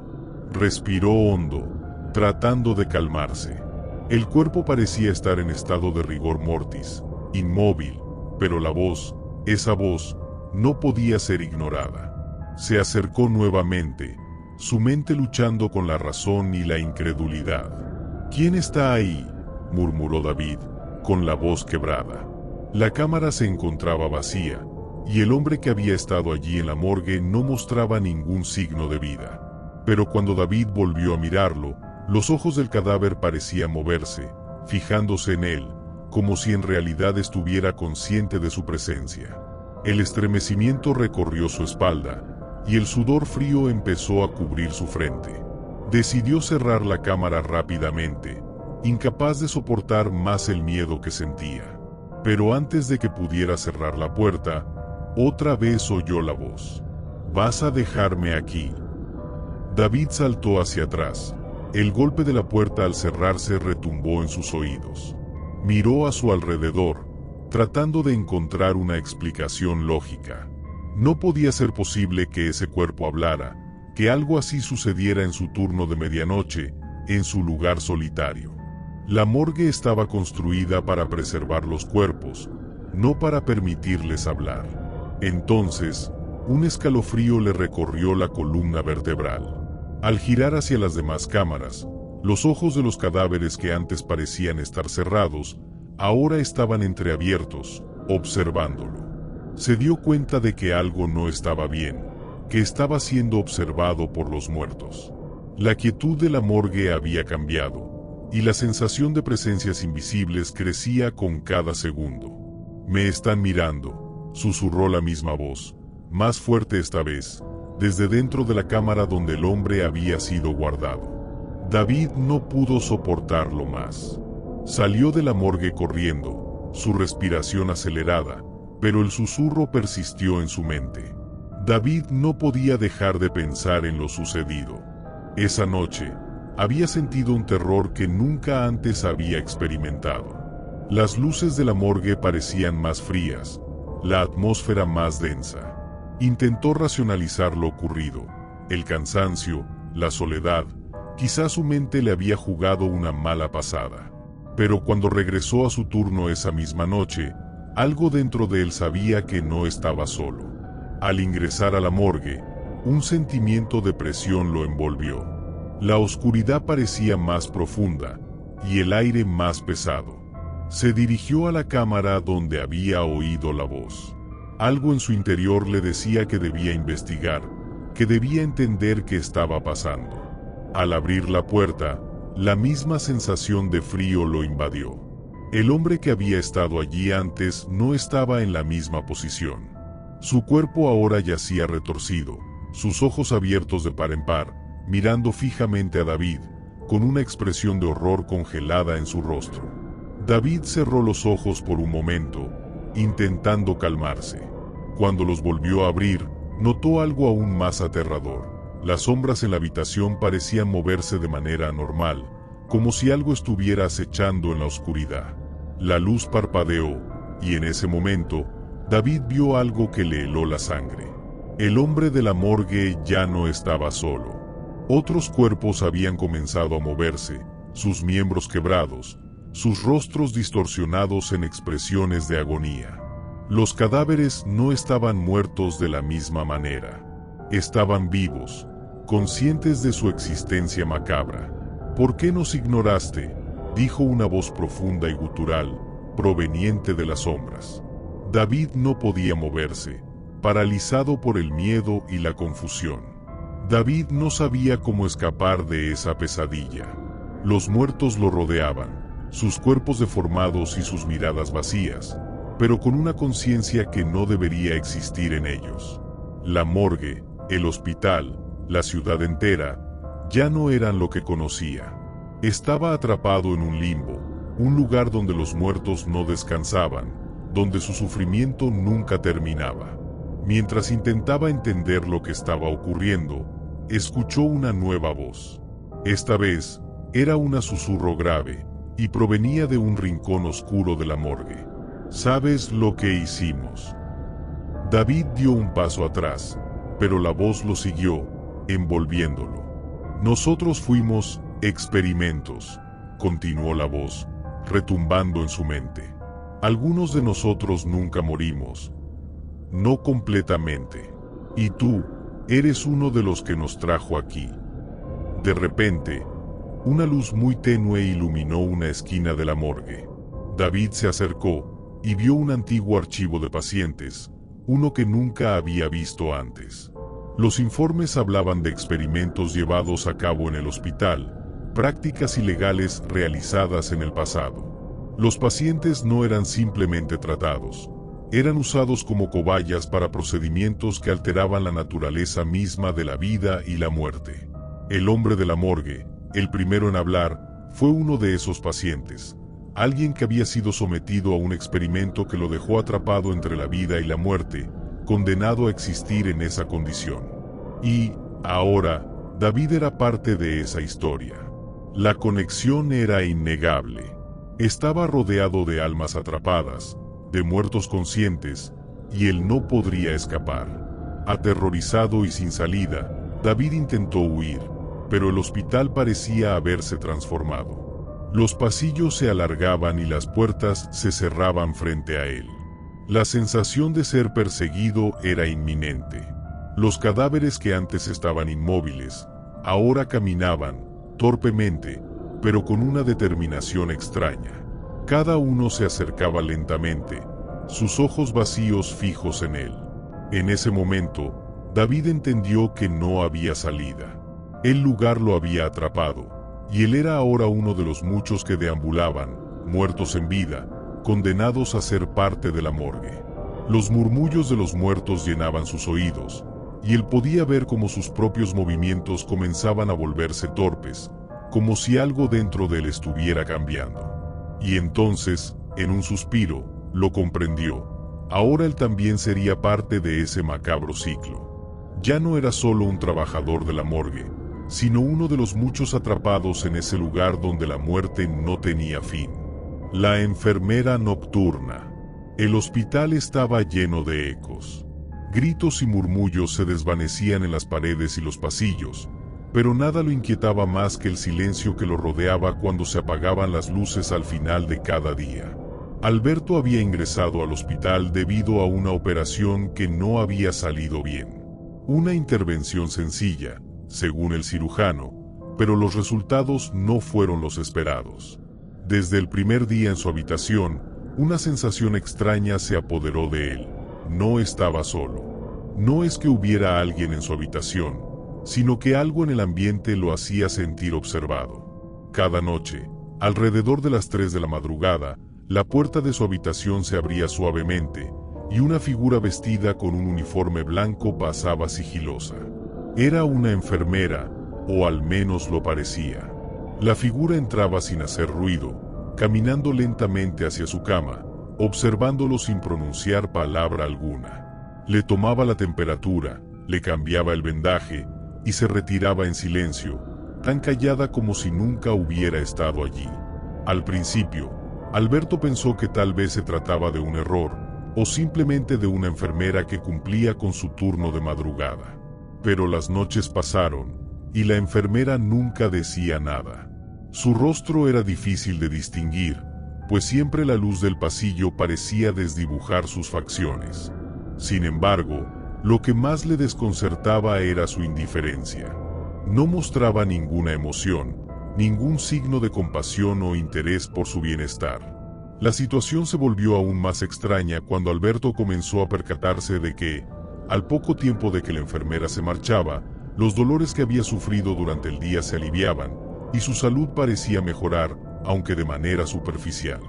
Respiró hondo, tratando de calmarse. El cuerpo parecía estar en estado de rigor mortis, inmóvil, pero la voz, esa voz, no podía ser ignorada. Se acercó nuevamente, su mente luchando con la razón y la incredulidad. «¿Quién está ahí?», murmuró David, con la voz quebrada. La cámara se encontraba vacía, y el hombre que había estado allí en la morgue no mostraba ningún signo de vida. Pero cuando David volvió a mirarlo, los ojos del cadáver parecían moverse, fijándose en él, como si en realidad estuviera consciente de su presencia. El estremecimiento recorrió su espalda, y el sudor frío empezó a cubrir su frente. Decidió cerrar la cámara rápidamente, incapaz de soportar más el miedo que sentía. Pero antes de que pudiera cerrar la puerta, otra vez oyó la voz. «¿Vas a dejarme aquí?». David saltó hacia atrás. El golpe de la puerta al cerrarse retumbó en sus oídos. Miró a su alrededor, tratando de encontrar una explicación lógica. No podía ser posible que ese cuerpo hablara, que algo así sucediera en su turno de medianoche, en su lugar solitario. La morgue estaba construida para preservar los cuerpos, no para permitirles hablar. Entonces, un escalofrío le recorrió la columna vertebral. Al girar hacia las demás cámaras, los ojos de los cadáveres que antes parecían estar cerrados, ahora estaban entreabiertos, observándolo. Se dio cuenta de que algo no estaba bien, que estaba siendo observado por los muertos. La quietud de la morgue había cambiado, y la sensación de presencias invisibles crecía con cada segundo. «Me están mirando», susurró la misma voz, más fuerte esta vez, desde dentro de la cámara donde el hombre había sido guardado. David no pudo soportarlo más. Salió de la morgue corriendo, su respiración acelerada, pero el susurro persistió en su mente. David no podía dejar de pensar en lo sucedido. Esa noche, había sentido un terror que nunca antes había experimentado. Las luces de la morgue parecían más frías, la atmósfera más densa. Intentó racionalizar lo ocurrido, el cansancio, la soledad, quizás su mente le había jugado una mala pasada. Pero cuando regresó a su turno esa misma noche, algo dentro de él sabía que no estaba solo. Al ingresar a la morgue, un sentimiento de presión lo envolvió. La oscuridad parecía más profunda, y el aire más pesado. Se dirigió a la cámara donde había oído la voz. Algo en su interior le decía que debía investigar, que debía entender qué estaba pasando. Al abrir la puerta, la misma sensación de frío lo invadió. El hombre que había estado allí antes no estaba en la misma posición. Su cuerpo ahora yacía retorcido, sus ojos abiertos de par en par, mirando fijamente a David, con una expresión de horror congelada en su rostro. David cerró los ojos por un momento, intentando calmarse. Cuando los volvió a abrir, notó algo aún más aterrador. Las sombras en la habitación parecían moverse de manera anormal, como si algo estuviera acechando en la oscuridad. La luz parpadeó, y en ese momento, David vio algo que le heló la sangre. El hombre de la morgue ya no estaba solo. Otros cuerpos habían comenzado a moverse, sus miembros quebrados, sus rostros distorsionados en expresiones de agonía. Los cadáveres no estaban muertos de la misma manera. Estaban vivos, conscientes de su existencia macabra. «¿Por qué nos ignoraste?», dijo una voz profunda y gutural, proveniente de las sombras. David no podía moverse, paralizado por el miedo y la confusión. David no sabía cómo escapar de esa pesadilla. Los muertos lo rodeaban, sus cuerpos deformados y sus miradas vacías, pero con una conciencia que no debería existir en ellos. La morgue, el hospital, la ciudad entera, ya no eran lo que conocía. Estaba atrapado en un limbo, un lugar donde los muertos no descansaban, donde su sufrimiento nunca terminaba. Mientras intentaba entender lo que estaba ocurriendo, escuchó una nueva voz. Esta vez, era un susurro grave, y provenía de un rincón oscuro de la morgue. «¿Sabes lo que hicimos?». David dio un paso atrás, pero la voz lo siguió, envolviéndolo. «Nosotros fuimos experimentos», continuó la voz, retumbando en su mente. «Algunos de nosotros nunca morimos. No completamente. Y tú, Eres uno de los que nos trajo aquí. De repente, una luz muy tenue iluminó una esquina de la morgue. David se acercó y vio un antiguo archivo de pacientes, uno que nunca había visto antes. Los informes hablaban de experimentos llevados a cabo en el hospital, prácticas ilegales realizadas en el pasado. Los pacientes no eran simplemente tratados, eran usados como cobayas para procedimientos que alteraban la naturaleza misma de la vida y la muerte. El hombre de la morgue, el primero en hablar, fue uno de esos pacientes, alguien que había sido sometido a un experimento que lo dejó atrapado entre la vida y la muerte, condenado a existir en esa condición. Y, ahora, David era parte de esa historia. La conexión era innegable. Estaba rodeado de almas atrapadas, de muertos conscientes, y él no podría escapar. Aterrorizado y sin salida, David intentó huir, pero el hospital parecía haberse transformado. Los pasillos se alargaban y las puertas se cerraban frente a él. La sensación de ser perseguido era inminente. Los cadáveres que antes estaban inmóviles, ahora caminaban, torpemente, pero con una determinación extraña. Cada uno se acercaba lentamente, sus ojos vacíos fijos en él. En ese momento, David entendió que no había salida. El lugar lo había atrapado, y él era ahora uno de los muchos que deambulaban, muertos en vida, condenados a ser parte de la morgue. Los murmullos de los muertos llenaban sus oídos, y él podía ver cómo sus propios movimientos comenzaban a volverse torpes, como si algo dentro de él estuviera cambiando. Y entonces, en un suspiro, lo comprendió. Ahora él también sería parte de ese macabro ciclo. Ya no era solo un trabajador de la morgue, sino uno de los muchos atrapados en ese lugar donde la muerte no tenía fin. La enfermera nocturna. El hospital estaba lleno de ecos. Gritos y murmullos se desvanecían en las paredes y los pasillos, pero nada lo inquietaba más que el silencio que lo rodeaba cuando se apagaban las luces al final de cada día. Alberto había ingresado al hospital debido a una operación que no había salido bien. Una intervención sencilla, según el cirujano, pero los resultados no fueron los esperados. Desde el primer día en su habitación, una sensación extraña se apoderó de él. No estaba solo. No es que hubiera alguien en su habitación, sino que algo en el ambiente lo hacía sentir observado. Cada noche, alrededor de las 3 de la madrugada, la puerta de su habitación se abría suavemente, y una figura vestida con un uniforme blanco pasaba sigilosa. Era una enfermera, o al menos lo parecía. La figura entraba sin hacer ruido, caminando lentamente hacia su cama, observándolo sin pronunciar palabra alguna. Le tomaba la temperatura, le cambiaba el vendaje, y se retiraba en silencio, tan callada como si nunca hubiera estado allí. Al principio, Alberto pensó que tal vez se trataba de un error, o simplemente de una enfermera que cumplía con su turno de madrugada. Pero las noches pasaron, y la enfermera nunca decía nada. Su rostro era difícil de distinguir, pues siempre la luz del pasillo parecía desdibujar sus facciones. Sin embargo, lo que más le desconcertaba era su indiferencia. No mostraba ninguna emoción, ningún signo de compasión o interés por su bienestar. La situación se volvió aún más extraña cuando Alberto comenzó a percatarse de que, al poco tiempo de que la enfermera se marchaba, los dolores que había sufrido durante el día se aliviaban, y su salud parecía mejorar, aunque de manera superficial.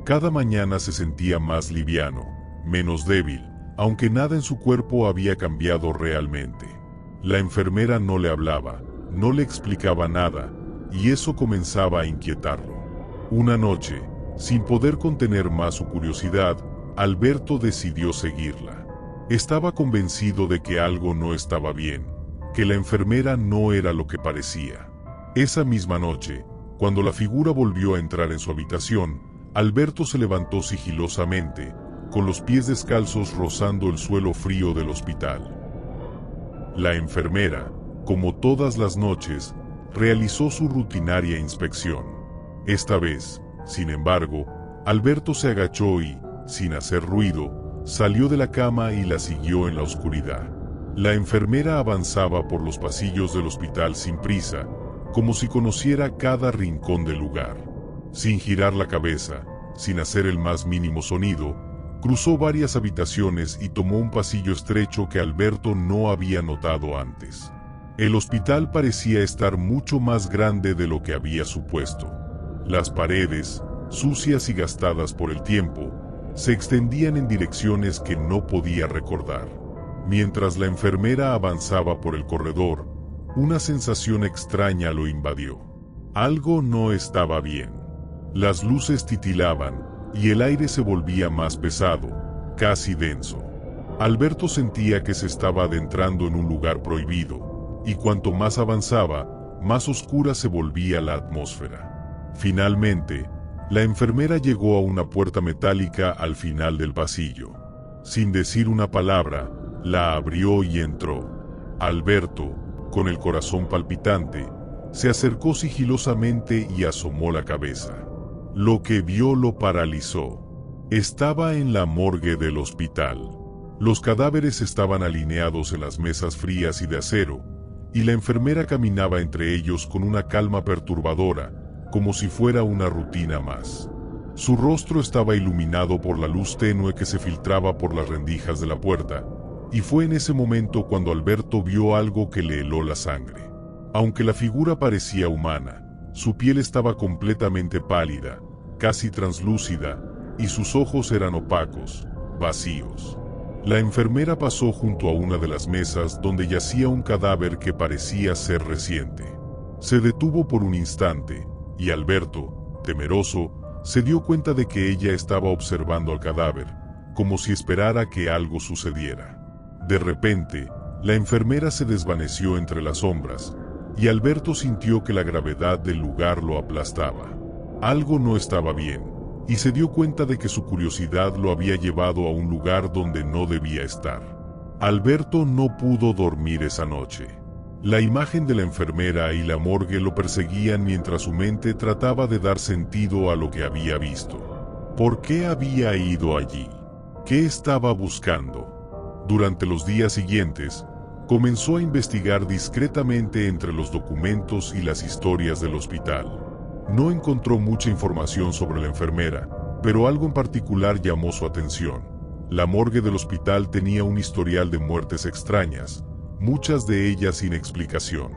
Cada mañana se sentía más liviano, menos débil, aunque nada en su cuerpo había cambiado realmente. La enfermera no le hablaba, no le explicaba nada, y eso comenzaba a inquietarlo. Una noche, sin poder contener más su curiosidad, Alberto decidió seguirla. Estaba convencido de que algo no estaba bien, que la enfermera no era lo que parecía. Esa misma noche, cuando la figura volvió a entrar en su habitación, Alberto se levantó sigilosamente, con los pies descalzos rozando el suelo frío del hospital. La enfermera, como todas las noches, realizó su rutinaria inspección. Esta vez, sin embargo, Alberto se agachó y, sin hacer ruido, salió de la cama y la siguió en la oscuridad. La enfermera avanzaba por los pasillos del hospital sin prisa, como si conociera cada rincón del lugar. Sin girar la cabeza, sin hacer el más mínimo sonido, cruzó varias habitaciones y tomó un pasillo estrecho que Alberto no había notado antes. El hospital parecía estar mucho más grande de lo que había supuesto. Las paredes, sucias y gastadas por el tiempo, se extendían en direcciones que no podía recordar. Mientras la enfermera avanzaba por el corredor, una sensación extraña lo invadió. Algo no estaba bien. Las luces titilaban y el aire se volvía más pesado, casi denso. Alberto sentía que se estaba adentrando en un lugar prohibido, y cuanto más avanzaba, más oscura se volvía la atmósfera. Finalmente, la enfermera llegó a una puerta metálica al final del pasillo. Sin decir una palabra, la abrió y entró. Alberto, con el corazón palpitante, se acercó sigilosamente y asomó la cabeza. Lo que vio lo paralizó. Estaba en la morgue del hospital. Los cadáveres estaban alineados en las mesas frías y de acero, y la enfermera caminaba entre ellos con una calma perturbadora, como si fuera una rutina más. Su rostro estaba iluminado por la luz tenue que se filtraba por las rendijas de la puerta, y fue en ese momento cuando Alberto vio algo que le heló la sangre. Aunque la figura parecía humana, su piel estaba completamente pálida, casi translúcida, y sus ojos eran opacos, vacíos. La enfermera pasó junto a una de las mesas donde yacía un cadáver que parecía ser reciente. Se detuvo por un instante, y Alberto, temeroso, se dio cuenta de que ella estaba observando al cadáver, como si esperara que algo sucediera. De repente, la enfermera se desvaneció entre las sombras, y Alberto sintió que la gravedad del lugar lo aplastaba. Algo no estaba bien, y se dio cuenta de que su curiosidad lo había llevado a un lugar donde no debía estar. Alberto no pudo dormir esa noche. La imagen de la enfermera y la morgue lo perseguían mientras su mente trataba de dar sentido a lo que había visto. ¿Por qué había ido allí? ¿Qué estaba buscando? Durante los días siguientes, comenzó a investigar discretamente entre los documentos y las historias del hospital. No encontró mucha información sobre la enfermera, pero algo en particular llamó su atención. La morgue del hospital tenía un historial de muertes extrañas, muchas de ellas sin explicación.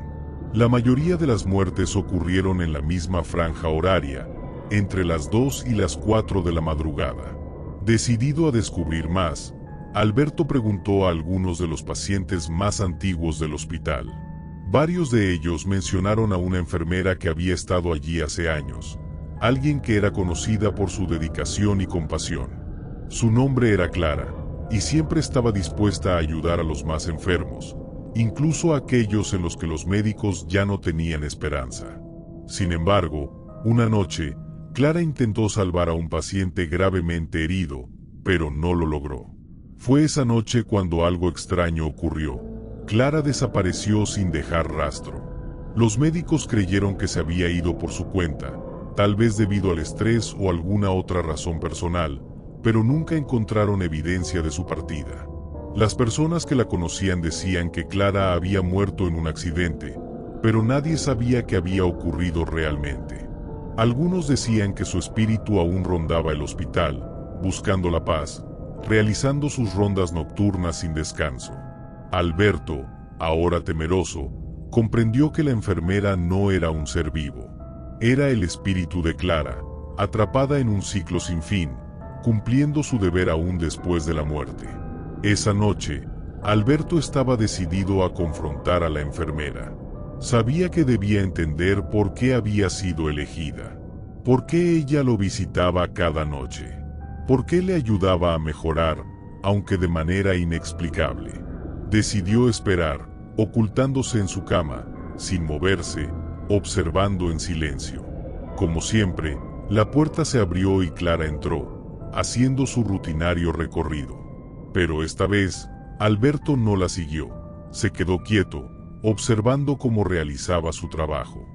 La mayoría de las muertes ocurrieron en la misma franja horaria, entre las 2 y las 4 de la madrugada. Decidido a descubrir más, Alberto preguntó a algunos de los pacientes más antiguos del hospital. Varios de ellos mencionaron a una enfermera que había estado allí hace años, alguien que era conocida por su dedicación y compasión. Su nombre era Clara, y siempre estaba dispuesta a ayudar a los más enfermos, incluso a aquellos en los que los médicos ya no tenían esperanza. Sin embargo, una noche, Clara intentó salvar a un paciente gravemente herido, pero no lo logró. Fue esa noche cuando algo extraño ocurrió. Clara desapareció sin dejar rastro. Los médicos creyeron que se había ido por su cuenta, tal vez debido al estrés o alguna otra razón personal, pero nunca encontraron evidencia de su partida. Las personas que la conocían decían que Clara había muerto en un accidente, pero nadie sabía qué había ocurrido realmente. Algunos decían que su espíritu aún rondaba el hospital, buscando la paz, realizando sus rondas nocturnas sin descanso. Alberto, ahora temeroso, comprendió que la enfermera no era un ser vivo. Era el espíritu de Clara, atrapada en un ciclo sin fin, cumpliendo su deber aún después de la muerte. Esa noche, Alberto estaba decidido a confrontar a la enfermera. Sabía que debía entender por qué había sido elegida. ¿Por qué ella lo visitaba cada noche? ¿Por qué le ayudaba a mejorar, aunque de manera inexplicable? Decidió esperar, ocultándose en su cama, sin moverse, observando en silencio. Como siempre, la puerta se abrió y Clara entró, haciendo su rutinario recorrido. Pero esta vez, Alberto no la siguió. Se quedó quieto, observando cómo realizaba su trabajo.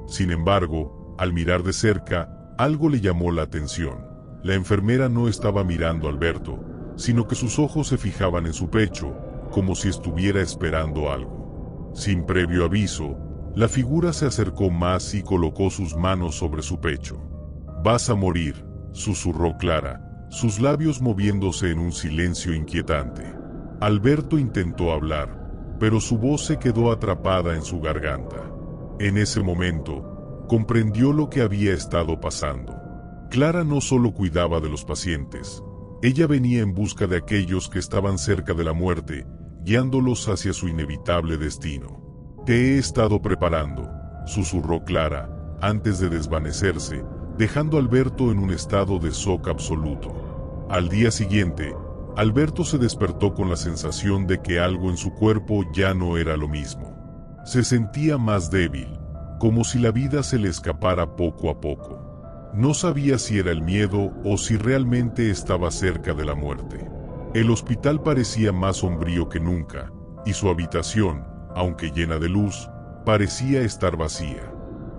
Sin embargo, al mirar de cerca, algo le llamó la atención. La enfermera no estaba mirando a Alberto, sino que sus ojos se fijaban en su pecho, como si estuviera esperando algo. Sin previo aviso, la figura se acercó más y colocó sus manos sobre su pecho. «Vas a morir», susurró Clara, sus labios moviéndose en un silencio inquietante. Alberto intentó hablar, pero su voz se quedó atrapada en su garganta. En ese momento, comprendió lo que había estado pasando. Clara no solo cuidaba de los pacientes, ella venía en busca de aquellos que estaban cerca de la muerte, guiándolos hacia su inevitable destino. «Te he estado preparando», susurró Clara, antes de desvanecerse, dejando a Alberto en un estado de shock absoluto. Al día siguiente, Alberto se despertó con la sensación de que algo en su cuerpo ya no era lo mismo. Se sentía más débil, como si la vida se le escapara poco a poco. No sabía si era el miedo o si realmente estaba cerca de la muerte. El hospital parecía más sombrío que nunca, y su habitación, aunque llena de luz, parecía estar vacía.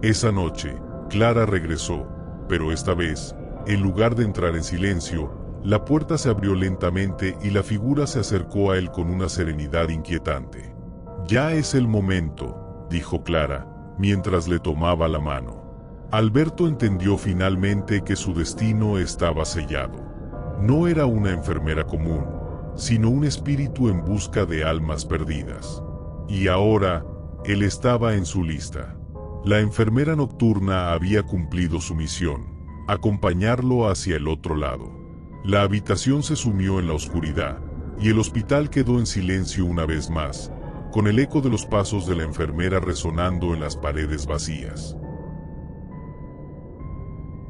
Esa noche, Clara regresó, pero esta vez, en lugar de entrar en silencio, la puerta se abrió lentamente y la figura se acercó a él con una serenidad inquietante. «Ya es el momento», dijo Clara, mientras le tomaba la mano. Alberto entendió finalmente que su destino estaba sellado. No era una enfermera común, sino un espíritu en busca de almas perdidas. Y ahora, él estaba en su lista. La enfermera nocturna había cumplido su misión, acompañarlo hacia el otro lado. La habitación se sumió en la oscuridad, y el hospital quedó en silencio una vez más, con el eco de los pasos de la enfermera resonando en las paredes vacías.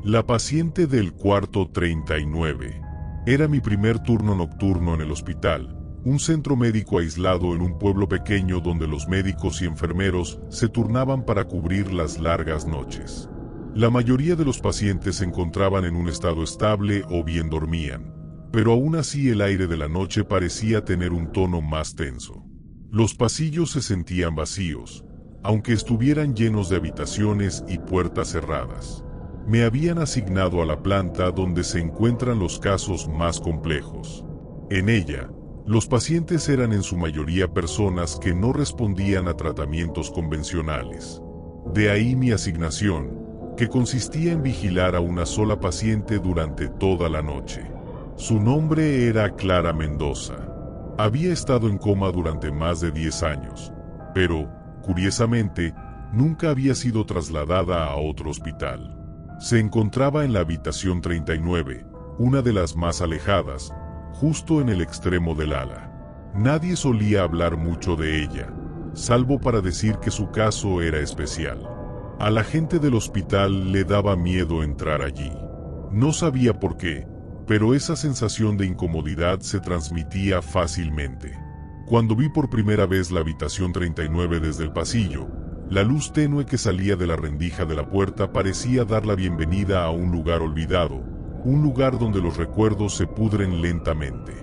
La paciente del cuarto 39. Era mi primer turno nocturno en el hospital, un centro médico aislado en un pueblo pequeño donde los médicos y enfermeros se turnaban para cubrir las largas noches. La mayoría de los pacientes se encontraban en un estado estable o bien dormían, pero aún así el aire de la noche parecía tener un tono más tenso. Los pasillos se sentían vacíos, aunque estuvieran llenos de habitaciones y puertas cerradas. Me habían asignado a la planta donde se encuentran los casos más complejos. En ella, los pacientes eran en su mayoría personas que no respondían a tratamientos convencionales. De ahí mi asignación, que consistía en vigilar a una sola paciente durante toda la noche. Su nombre era Clara Mendoza. Había estado en coma durante más de 10 años, pero, curiosamente, nunca había sido trasladada a otro hospital. Se encontraba en la habitación 39, una de las más alejadas, justo en el extremo del ala. Nadie solía hablar mucho de ella, salvo para decir que su caso era especial. A la gente del hospital le daba miedo entrar allí. No sabía por qué, pero esa sensación de incomodidad se transmitía fácilmente. Cuando vi por primera vez la habitación 39 desde el pasillo, la luz tenue que salía de la rendija de la puerta parecía dar la bienvenida a un lugar olvidado, un lugar donde los recuerdos se pudren lentamente.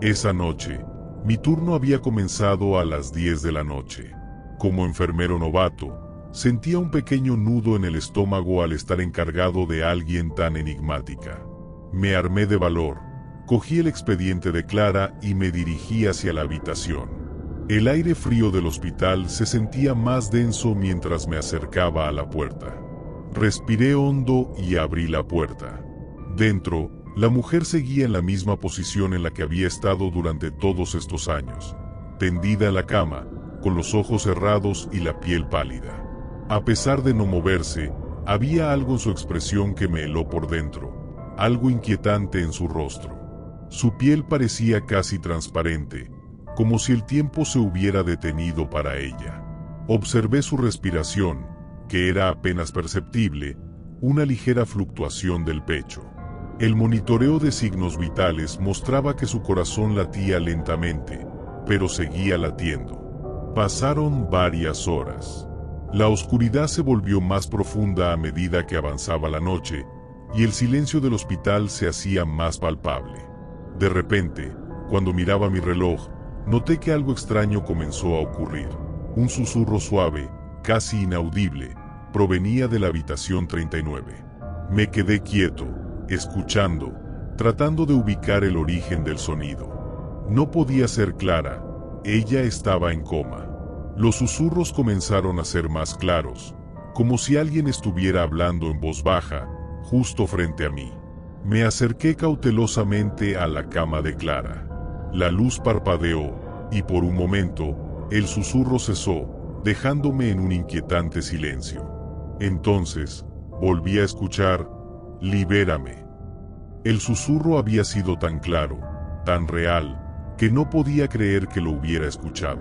Esa noche, mi turno había comenzado a las 10 de la noche. Como enfermero novato, sentía un pequeño nudo en el estómago al estar encargado de alguien tan enigmática. Me armé de valor, cogí el expediente de Clara y me dirigí hacia la habitación. El aire frío del hospital se sentía más denso mientras me acercaba a la puerta. Respiré hondo y abrí la puerta. Dentro, la mujer seguía en la misma posición en la que había estado durante todos estos años, tendida en la cama, con los ojos cerrados y la piel pálida. A pesar de no moverse, había algo en su expresión que me heló por dentro, algo inquietante en su rostro. Su piel parecía casi transparente, como si el tiempo se hubiera detenido para ella. Observé su respiración, que era apenas perceptible, una ligera fluctuación del pecho. El monitoreo de signos vitales mostraba que su corazón latía lentamente, pero seguía latiendo. Pasaron varias horas. La oscuridad se volvió más profunda a medida que avanzaba la noche, y el silencio del hospital se hacía más palpable. De repente, cuando miraba mi reloj, noté que algo extraño comenzó a ocurrir. Un susurro suave, casi inaudible, provenía de la habitación 39. Me quedé quieto, escuchando, tratando de ubicar el origen del sonido. No podía ser Clara, ella estaba en coma. Los susurros comenzaron a ser más claros, como si alguien estuviera hablando en voz baja, justo frente a mí. Me acerqué cautelosamente a la cama de Clara. La luz parpadeó, y por un momento, el susurro cesó, dejándome en un inquietante silencio. Entonces, volví a escuchar: «Libérame». El susurro había sido tan claro, tan real, que no podía creer que lo hubiera escuchado.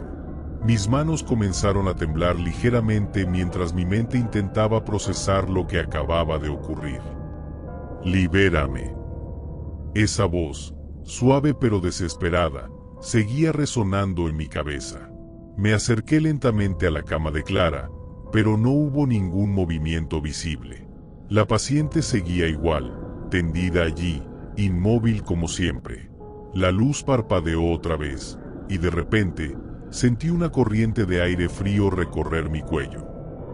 Mis manos comenzaron a temblar ligeramente mientras mi mente intentaba procesar lo que acababa de ocurrir. «Libérame». Esa voz, suave pero desesperada, seguía resonando en mi cabeza. Me acerqué lentamente a la cama de Clara, pero no hubo ningún movimiento visible. La paciente seguía igual, tendida allí, inmóvil como siempre. La luz parpadeó otra vez, y de repente, sentí una corriente de aire frío recorrer mi cuello.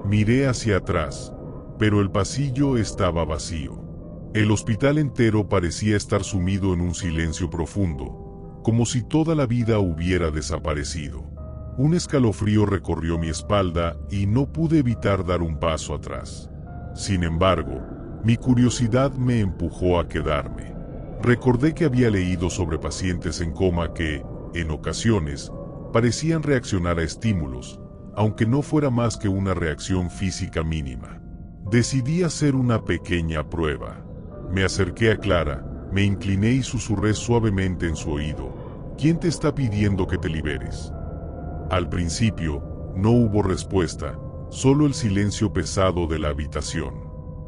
Miré hacia atrás, pero el pasillo estaba vacío. El hospital entero parecía estar sumido en un silencio profundo, como si toda la vida hubiera desaparecido. Un escalofrío recorrió mi espalda y no pude evitar dar un paso atrás. Sin embargo, mi curiosidad me empujó a quedarme. Recordé que había leído sobre pacientes en coma que, en ocasiones, parecían reaccionar a estímulos, aunque no fuera más que una reacción física mínima. Decidí hacer una pequeña prueba. Me acerqué a Clara, me incliné y susurré suavemente en su oído: «¿Quién te está pidiendo que te liberes?». Al principio, no hubo respuesta, solo el silencio pesado de la habitación.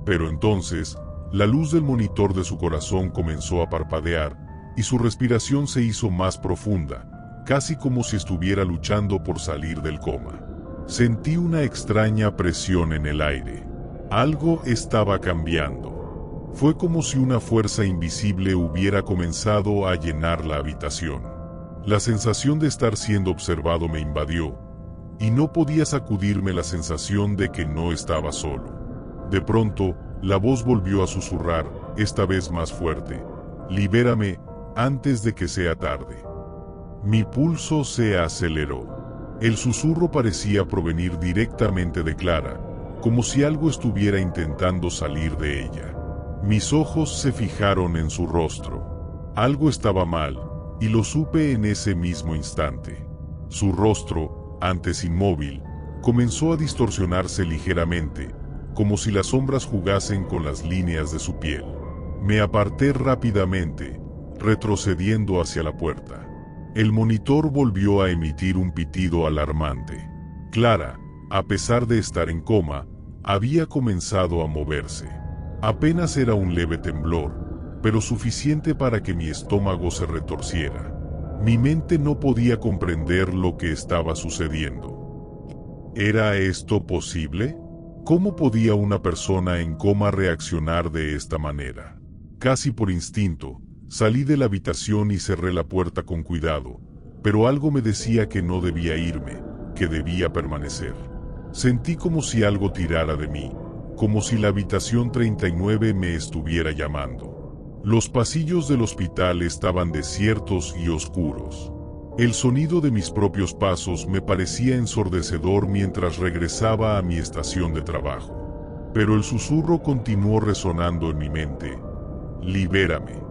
Pero entonces, la luz del monitor de su corazón comenzó a parpadear, y su respiración se hizo más profunda, casi como si estuviera luchando por salir del coma. Sentí una extraña presión en el aire. Algo estaba cambiando. Fue como si una fuerza invisible hubiera comenzado a llenar la habitación. La sensación de estar siendo observado me invadió, y no podía sacudirme la sensación de que no estaba solo. De pronto, la voz volvió a susurrar, esta vez más fuerte: «Libérame, antes de que sea tarde». Mi pulso se aceleró. El susurro parecía provenir directamente de Clara, como si algo estuviera intentando salir de ella. Mis ojos se fijaron en su rostro. Algo estaba mal, y lo supe en ese mismo instante. Su rostro, antes inmóvil, comenzó a distorsionarse ligeramente, como si las sombras jugasen con las líneas de su piel. Me aparté rápidamente, retrocediendo hacia la puerta. El monitor volvió a emitir un pitido alarmante. Clara, a pesar de estar en coma, había comenzado a moverse. Apenas era un leve temblor, pero suficiente para que mi estómago se retorciera. Mi mente no podía comprender lo que estaba sucediendo. ¿Era esto posible? ¿Cómo podía una persona en coma reaccionar de esta manera? Casi por instinto, salí de la habitación y cerré la puerta con cuidado, pero algo me decía que no debía irme, que debía permanecer. Sentí como si algo tirara de mí, como si la habitación 39 me estuviera llamando. Los pasillos del hospital estaban desiertos y oscuros. El sonido de mis propios pasos me parecía ensordecedor mientras regresaba a mi estación de trabajo. Pero el susurro continuó resonando en mi mente: «Libérame».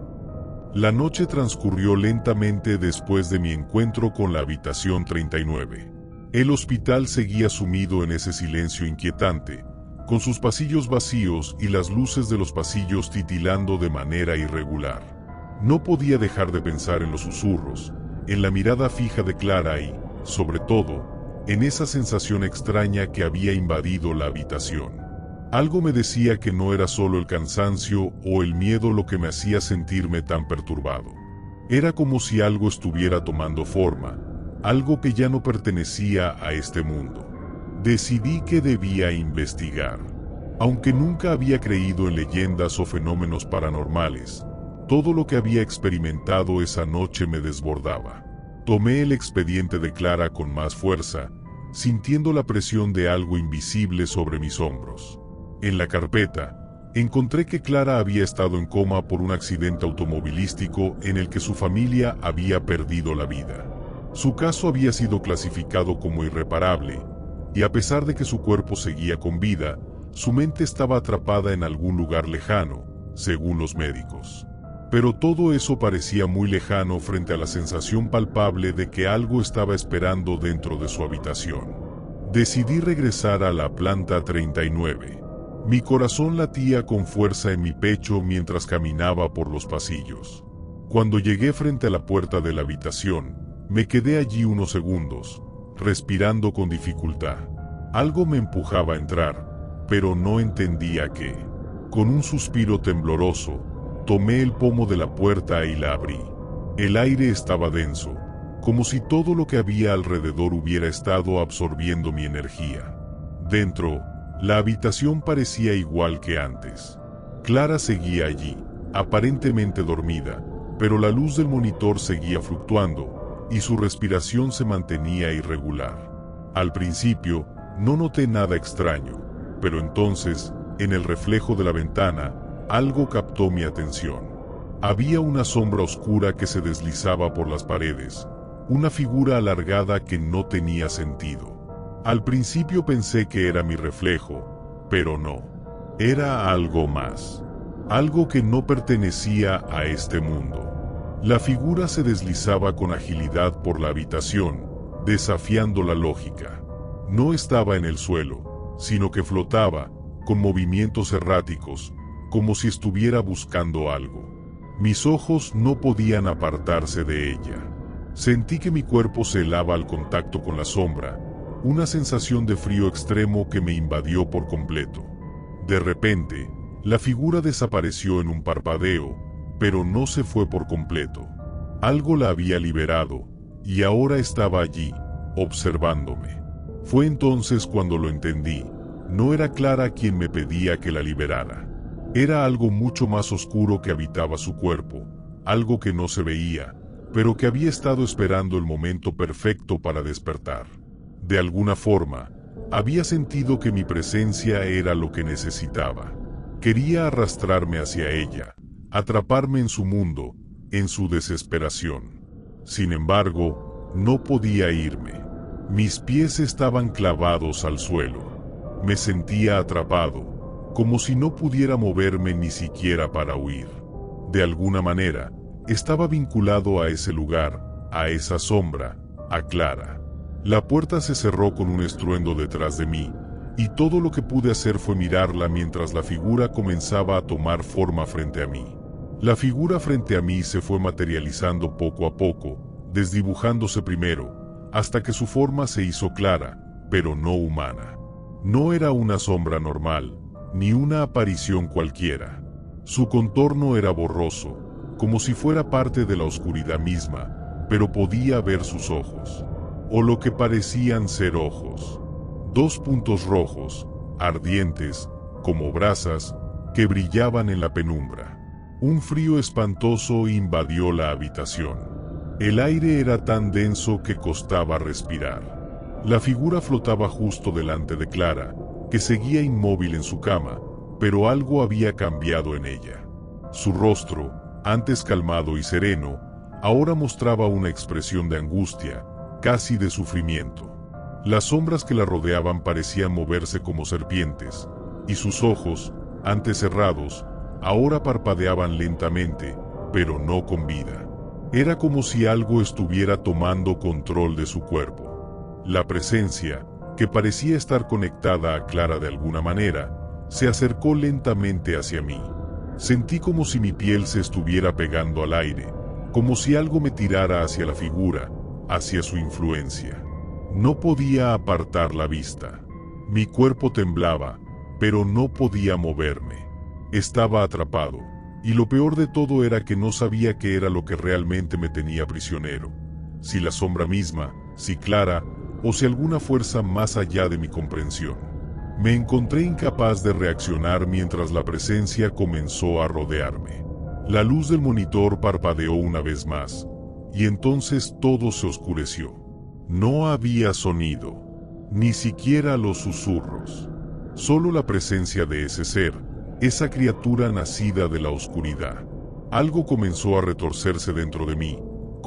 La noche transcurrió lentamente después de mi encuentro con la habitación 39. El hospital seguía sumido en ese silencio inquietante, con sus pasillos vacíos y las luces de los pasillos titilando de manera irregular. No podía dejar de pensar en los susurros, en la mirada fija de Clara y, sobre todo, en esa sensación extraña que había invadido la habitación. Algo me decía que no era solo el cansancio o el miedo lo que me hacía sentirme tan perturbado. Era como si algo estuviera tomando forma, algo que ya no pertenecía a este mundo. Decidí que debía investigar. Aunque nunca había creído en leyendas o fenómenos paranormales, todo lo que había experimentado esa noche me desbordaba. Tomé el expediente de Clara con más fuerza, sintiendo la presión de algo invisible sobre mis hombros. En la carpeta, encontré que Clara había estado en coma por un accidente automovilístico en el que su familia había perdido la vida. Su caso había sido clasificado como irreparable, y a pesar de que su cuerpo seguía con vida, su mente estaba atrapada en algún lugar lejano, según los médicos. Pero todo eso parecía muy lejano frente a la sensación palpable de que algo estaba esperando dentro de su habitación. Decidí regresar a la planta 39. Mi corazón latía con fuerza en mi pecho mientras caminaba por los pasillos. Cuando llegué frente a la puerta de la habitación, me quedé allí unos segundos, respirando con dificultad. Algo me empujaba a entrar, pero no entendía qué. Con un suspiro tembloroso, tomé el pomo de la puerta y la abrí. El aire estaba denso, como si todo lo que había alrededor hubiera estado absorbiendo mi energía. Dentro, la habitación parecía igual que antes. Clara seguía allí, aparentemente dormida, pero la luz del monitor seguía fluctuando, y su respiración se mantenía irregular. Al principio, no noté nada extraño, pero entonces, en el reflejo de la ventana, algo captó mi atención. Había una sombra oscura que se deslizaba por las paredes, una figura alargada que no tenía sentido. Al principio pensé que era mi reflejo, pero no. Era algo más. Algo que no pertenecía a este mundo. La figura se deslizaba con agilidad por la habitación, desafiando la lógica. No estaba en el suelo, sino que flotaba, con movimientos erráticos, como si estuviera buscando algo. Mis ojos no podían apartarse de ella. Sentí que mi cuerpo se helaba al contacto con la sombra, una sensación de frío extremo que me invadió por completo. De repente, la figura desapareció en un parpadeo, pero no se fue por completo. Algo la había liberado, y ahora estaba allí, observándome. Fue entonces cuando lo entendí. No era Clara quien me pedía que la liberara. Era algo mucho más oscuro que habitaba su cuerpo, algo que no se veía, pero que había estado esperando el momento perfecto para despertar. De alguna forma, había sentido que mi presencia era lo que necesitaba. Quería arrastrarme hacia ella, atraparme en su mundo, en su desesperación. Sin embargo, no podía irme. Mis pies estaban clavados al suelo. Me sentía atrapado, como si no pudiera moverme ni siquiera para huir. De alguna manera, estaba vinculado a ese lugar, a esa sombra, a Clara. La puerta se cerró con un estruendo detrás de mí, y todo lo que pude hacer fue mirarla mientras la figura comenzaba a tomar forma frente a mí. La figura frente a mí se fue materializando poco a poco, desdibujándose primero, hasta que su forma se hizo clara, pero no humana. No era una sombra normal, ni una aparición cualquiera. Su contorno era borroso, como si fuera parte de la oscuridad misma, pero podía ver sus ojos, o lo que parecían ser ojos. 2 puntos rojos, ardientes, como brasas, que brillaban en la penumbra. Un frío espantoso invadió la habitación. El aire era tan denso que costaba respirar. La figura flotaba justo delante de Clara, que seguía inmóvil en su cama, pero algo había cambiado en ella. Su rostro, antes calmado y sereno, ahora mostraba una expresión de angustia, casi de sufrimiento. Las sombras que la rodeaban parecían moverse como serpientes, y sus ojos, antes cerrados, ahora parpadeaban lentamente, pero no con vida. Era como si algo estuviera tomando control de su cuerpo. La presencia, que parecía estar conectada a Clara de alguna manera, se acercó lentamente hacia mí. Sentí como si mi piel se estuviera pegando al aire, como si algo me tirara hacia la figura, hacia su influencia. No podía apartar la vista. Mi cuerpo temblaba, pero no podía moverme. Estaba atrapado, y lo peor de todo era que no sabía qué era lo que realmente me tenía prisionero. Si la sombra misma, si Clara, o si alguna fuerza más allá de mi comprensión. Me encontré incapaz de reaccionar mientras la presencia comenzó a rodearme. La luz del monitor parpadeó una vez más, y entonces todo se oscureció. No había sonido, ni siquiera los susurros. Solo la presencia de ese ser, esa criatura nacida de la oscuridad. Algo comenzó a retorcerse dentro de mí,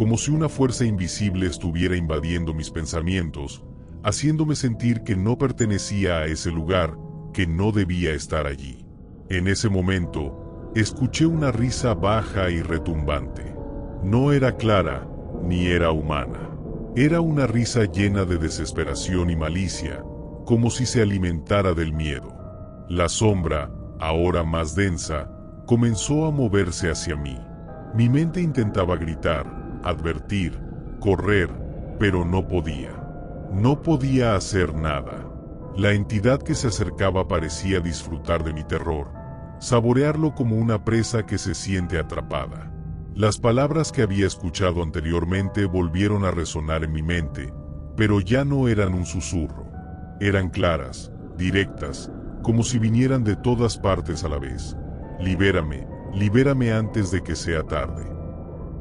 como si una fuerza invisible estuviera invadiendo mis pensamientos, haciéndome sentir que no pertenecía a ese lugar, que no debía estar allí. En ese momento, escuché una risa baja y retumbante. No era clara, ni era humana. Era una risa llena de desesperación y malicia, como si se alimentara del miedo. La sombra, ahora más densa, comenzó a moverse hacia mí. Mi mente intentaba gritar, advertir, correr, pero no podía. No podía hacer nada. La entidad que se acercaba parecía disfrutar de mi terror, saborearlo como una presa que se siente atrapada. Las palabras que había escuchado anteriormente volvieron a resonar en mi mente, pero ya no eran un susurro. Eran claras, directas, como si vinieran de todas partes a la vez. Libérame, libérame antes de que sea tarde.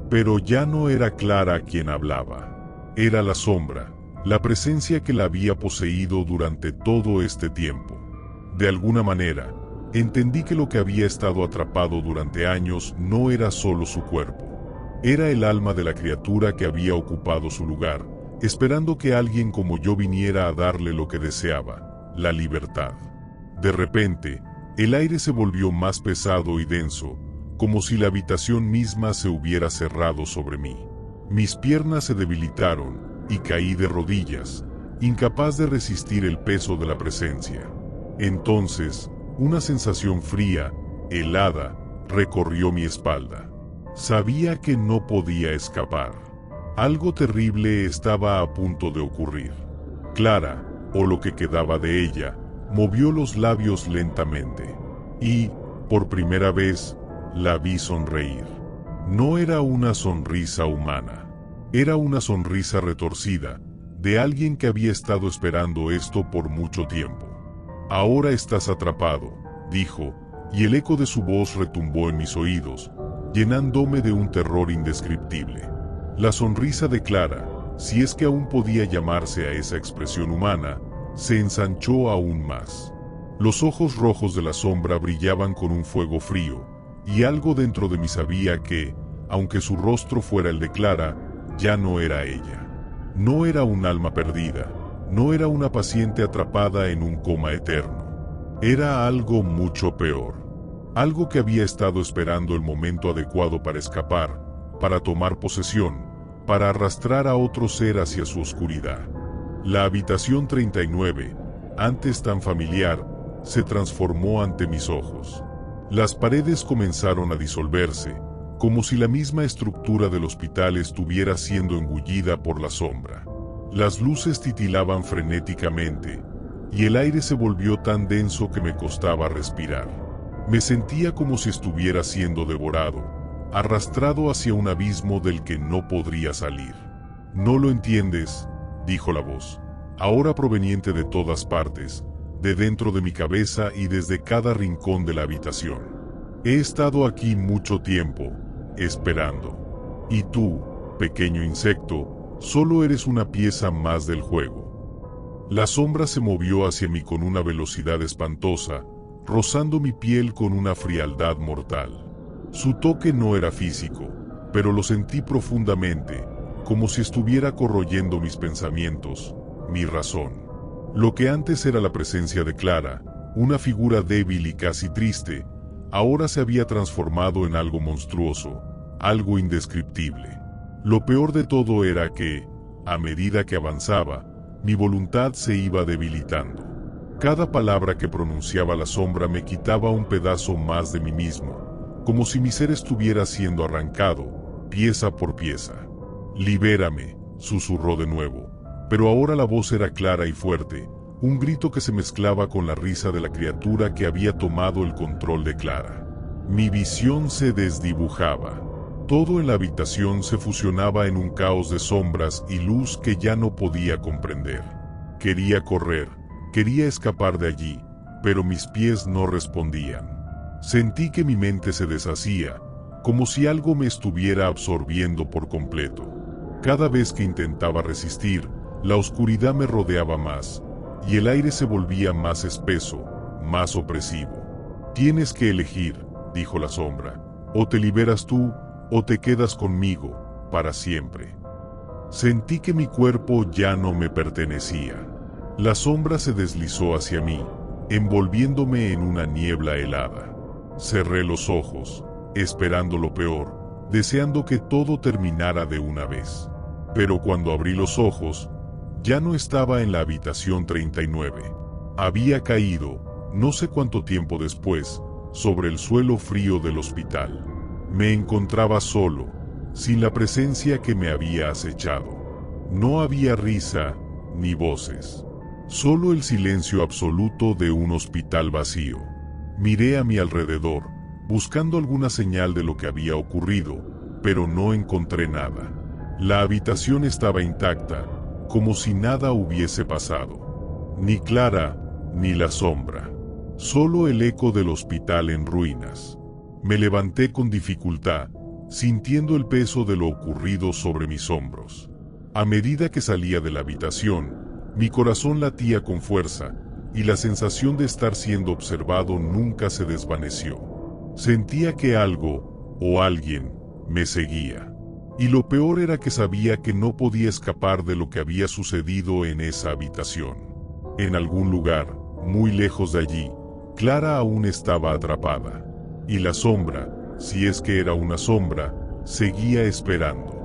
Pero ya no era Clara quien hablaba. Era la sombra, la presencia que la había poseído durante todo este tiempo. De alguna manera, entendí que lo que había estado atrapado durante años no era solo su cuerpo. Era el alma de la criatura que había ocupado su lugar, esperando que alguien como yo viniera a darle lo que deseaba, la libertad. De repente, el aire se volvió más pesado y denso, como si la habitación misma se hubiera cerrado sobre mí. Mis piernas se debilitaron y caí de rodillas, incapaz de resistir el peso de la presencia. Entonces, una sensación fría, helada, recorrió mi espalda. Sabía que no podía escapar. Algo terrible estaba a punto de ocurrir. Clara, o lo que quedaba de ella, movió los labios lentamente. Y, por primera vez, la vi sonreír. No era una sonrisa humana. Era una sonrisa retorcida, de alguien que había estado esperando esto por mucho tiempo. Ahora estás atrapado, dijo, y el eco de su voz retumbó en mis oídos, llenándome de un terror indescriptible. La sonrisa de Clara, si es que aún podía llamarse a esa expresión humana, se ensanchó aún más. Los ojos rojos de la sombra brillaban con un fuego frío, y algo dentro de mí sabía que, aunque su rostro fuera el de Clara, ya no era ella. No era un alma perdida, no era una paciente atrapada en un coma eterno. Era algo mucho peor. Algo que había estado esperando el momento adecuado para escapar, para tomar posesión, para arrastrar a otro ser hacia su oscuridad. La habitación 39, antes tan familiar, se transformó ante mis ojos. Las paredes comenzaron a disolverse, como si la misma estructura del hospital estuviera siendo engullida por la sombra. Las luces titilaban frenéticamente, y el aire se volvió tan denso que me costaba respirar. Me sentía como si estuviera siendo devorado, arrastrado hacia un abismo del que no podría salir. «No lo entiendes», dijo la voz, ahora proveniente de todas partes, de dentro de mi cabeza y desde cada rincón de la habitación. «He estado aquí mucho tiempo, esperando. Y tú, pequeño insecto, solo eres una pieza más del juego». La sombra se movió hacia mí con una velocidad espantosa, rozando mi piel con una frialdad mortal. Su toque no era físico, pero lo sentí profundamente, como si estuviera corroyendo mis pensamientos, mi razón. Lo que antes era la presencia de Clara, una figura débil y casi triste, ahora se había transformado en algo monstruoso, algo indescriptible. Lo peor de todo era que, a medida que avanzaba, mi voluntad se iba debilitando. Cada palabra que pronunciaba la sombra me quitaba un pedazo más de mí mismo, como si mi ser estuviera siendo arrancado, pieza por pieza. «Libérame», susurró de nuevo, pero ahora la voz era clara y fuerte, un grito que se mezclaba con la risa de la criatura que había tomado el control de Clara. Mi visión se desdibujaba. Todo en la habitación se fusionaba en un caos de sombras y luz que ya no podía comprender. Quería correr, quería escapar de allí, pero mis pies no respondían. Sentí que mi mente se deshacía, como si algo me estuviera absorbiendo por completo. Cada vez que intentaba resistir, la oscuridad me rodeaba más, y el aire se volvía más espeso, más opresivo. «Tienes que elegir», dijo la sombra, «o te liberas tú, o te quedas conmigo, para siempre. Sentí que mi cuerpo ya no me pertenecía. La sombra se deslizó hacia mí, envolviéndome en una niebla helada. Cerré los ojos, esperando lo peor, deseando que todo terminara de una vez. Pero cuando abrí los ojos, ya no estaba en la habitación 39. Había caído, no sé cuánto tiempo después, sobre el suelo frío del hospital. Me encontraba solo, sin la presencia que me había acechado. No había risa, ni voces. Solo el silencio absoluto de un hospital vacío. Miré a mi alrededor, buscando alguna señal de lo que había ocurrido, pero no encontré nada. La habitación estaba intacta, como si nada hubiese pasado. Ni Clara, ni la sombra. Solo el eco del hospital en ruinas. Me levanté con dificultad, sintiendo el peso de lo ocurrido sobre mis hombros. A medida que salía de la habitación, mi corazón latía con fuerza, y la sensación de estar siendo observado nunca se desvaneció. Sentía que algo, o alguien, me seguía. Y lo peor era que sabía que no podía escapar de lo que había sucedido en esa habitación. En algún lugar, muy lejos de allí, Clara aún estaba atrapada. Y la sombra, si es que era una sombra, seguía esperando.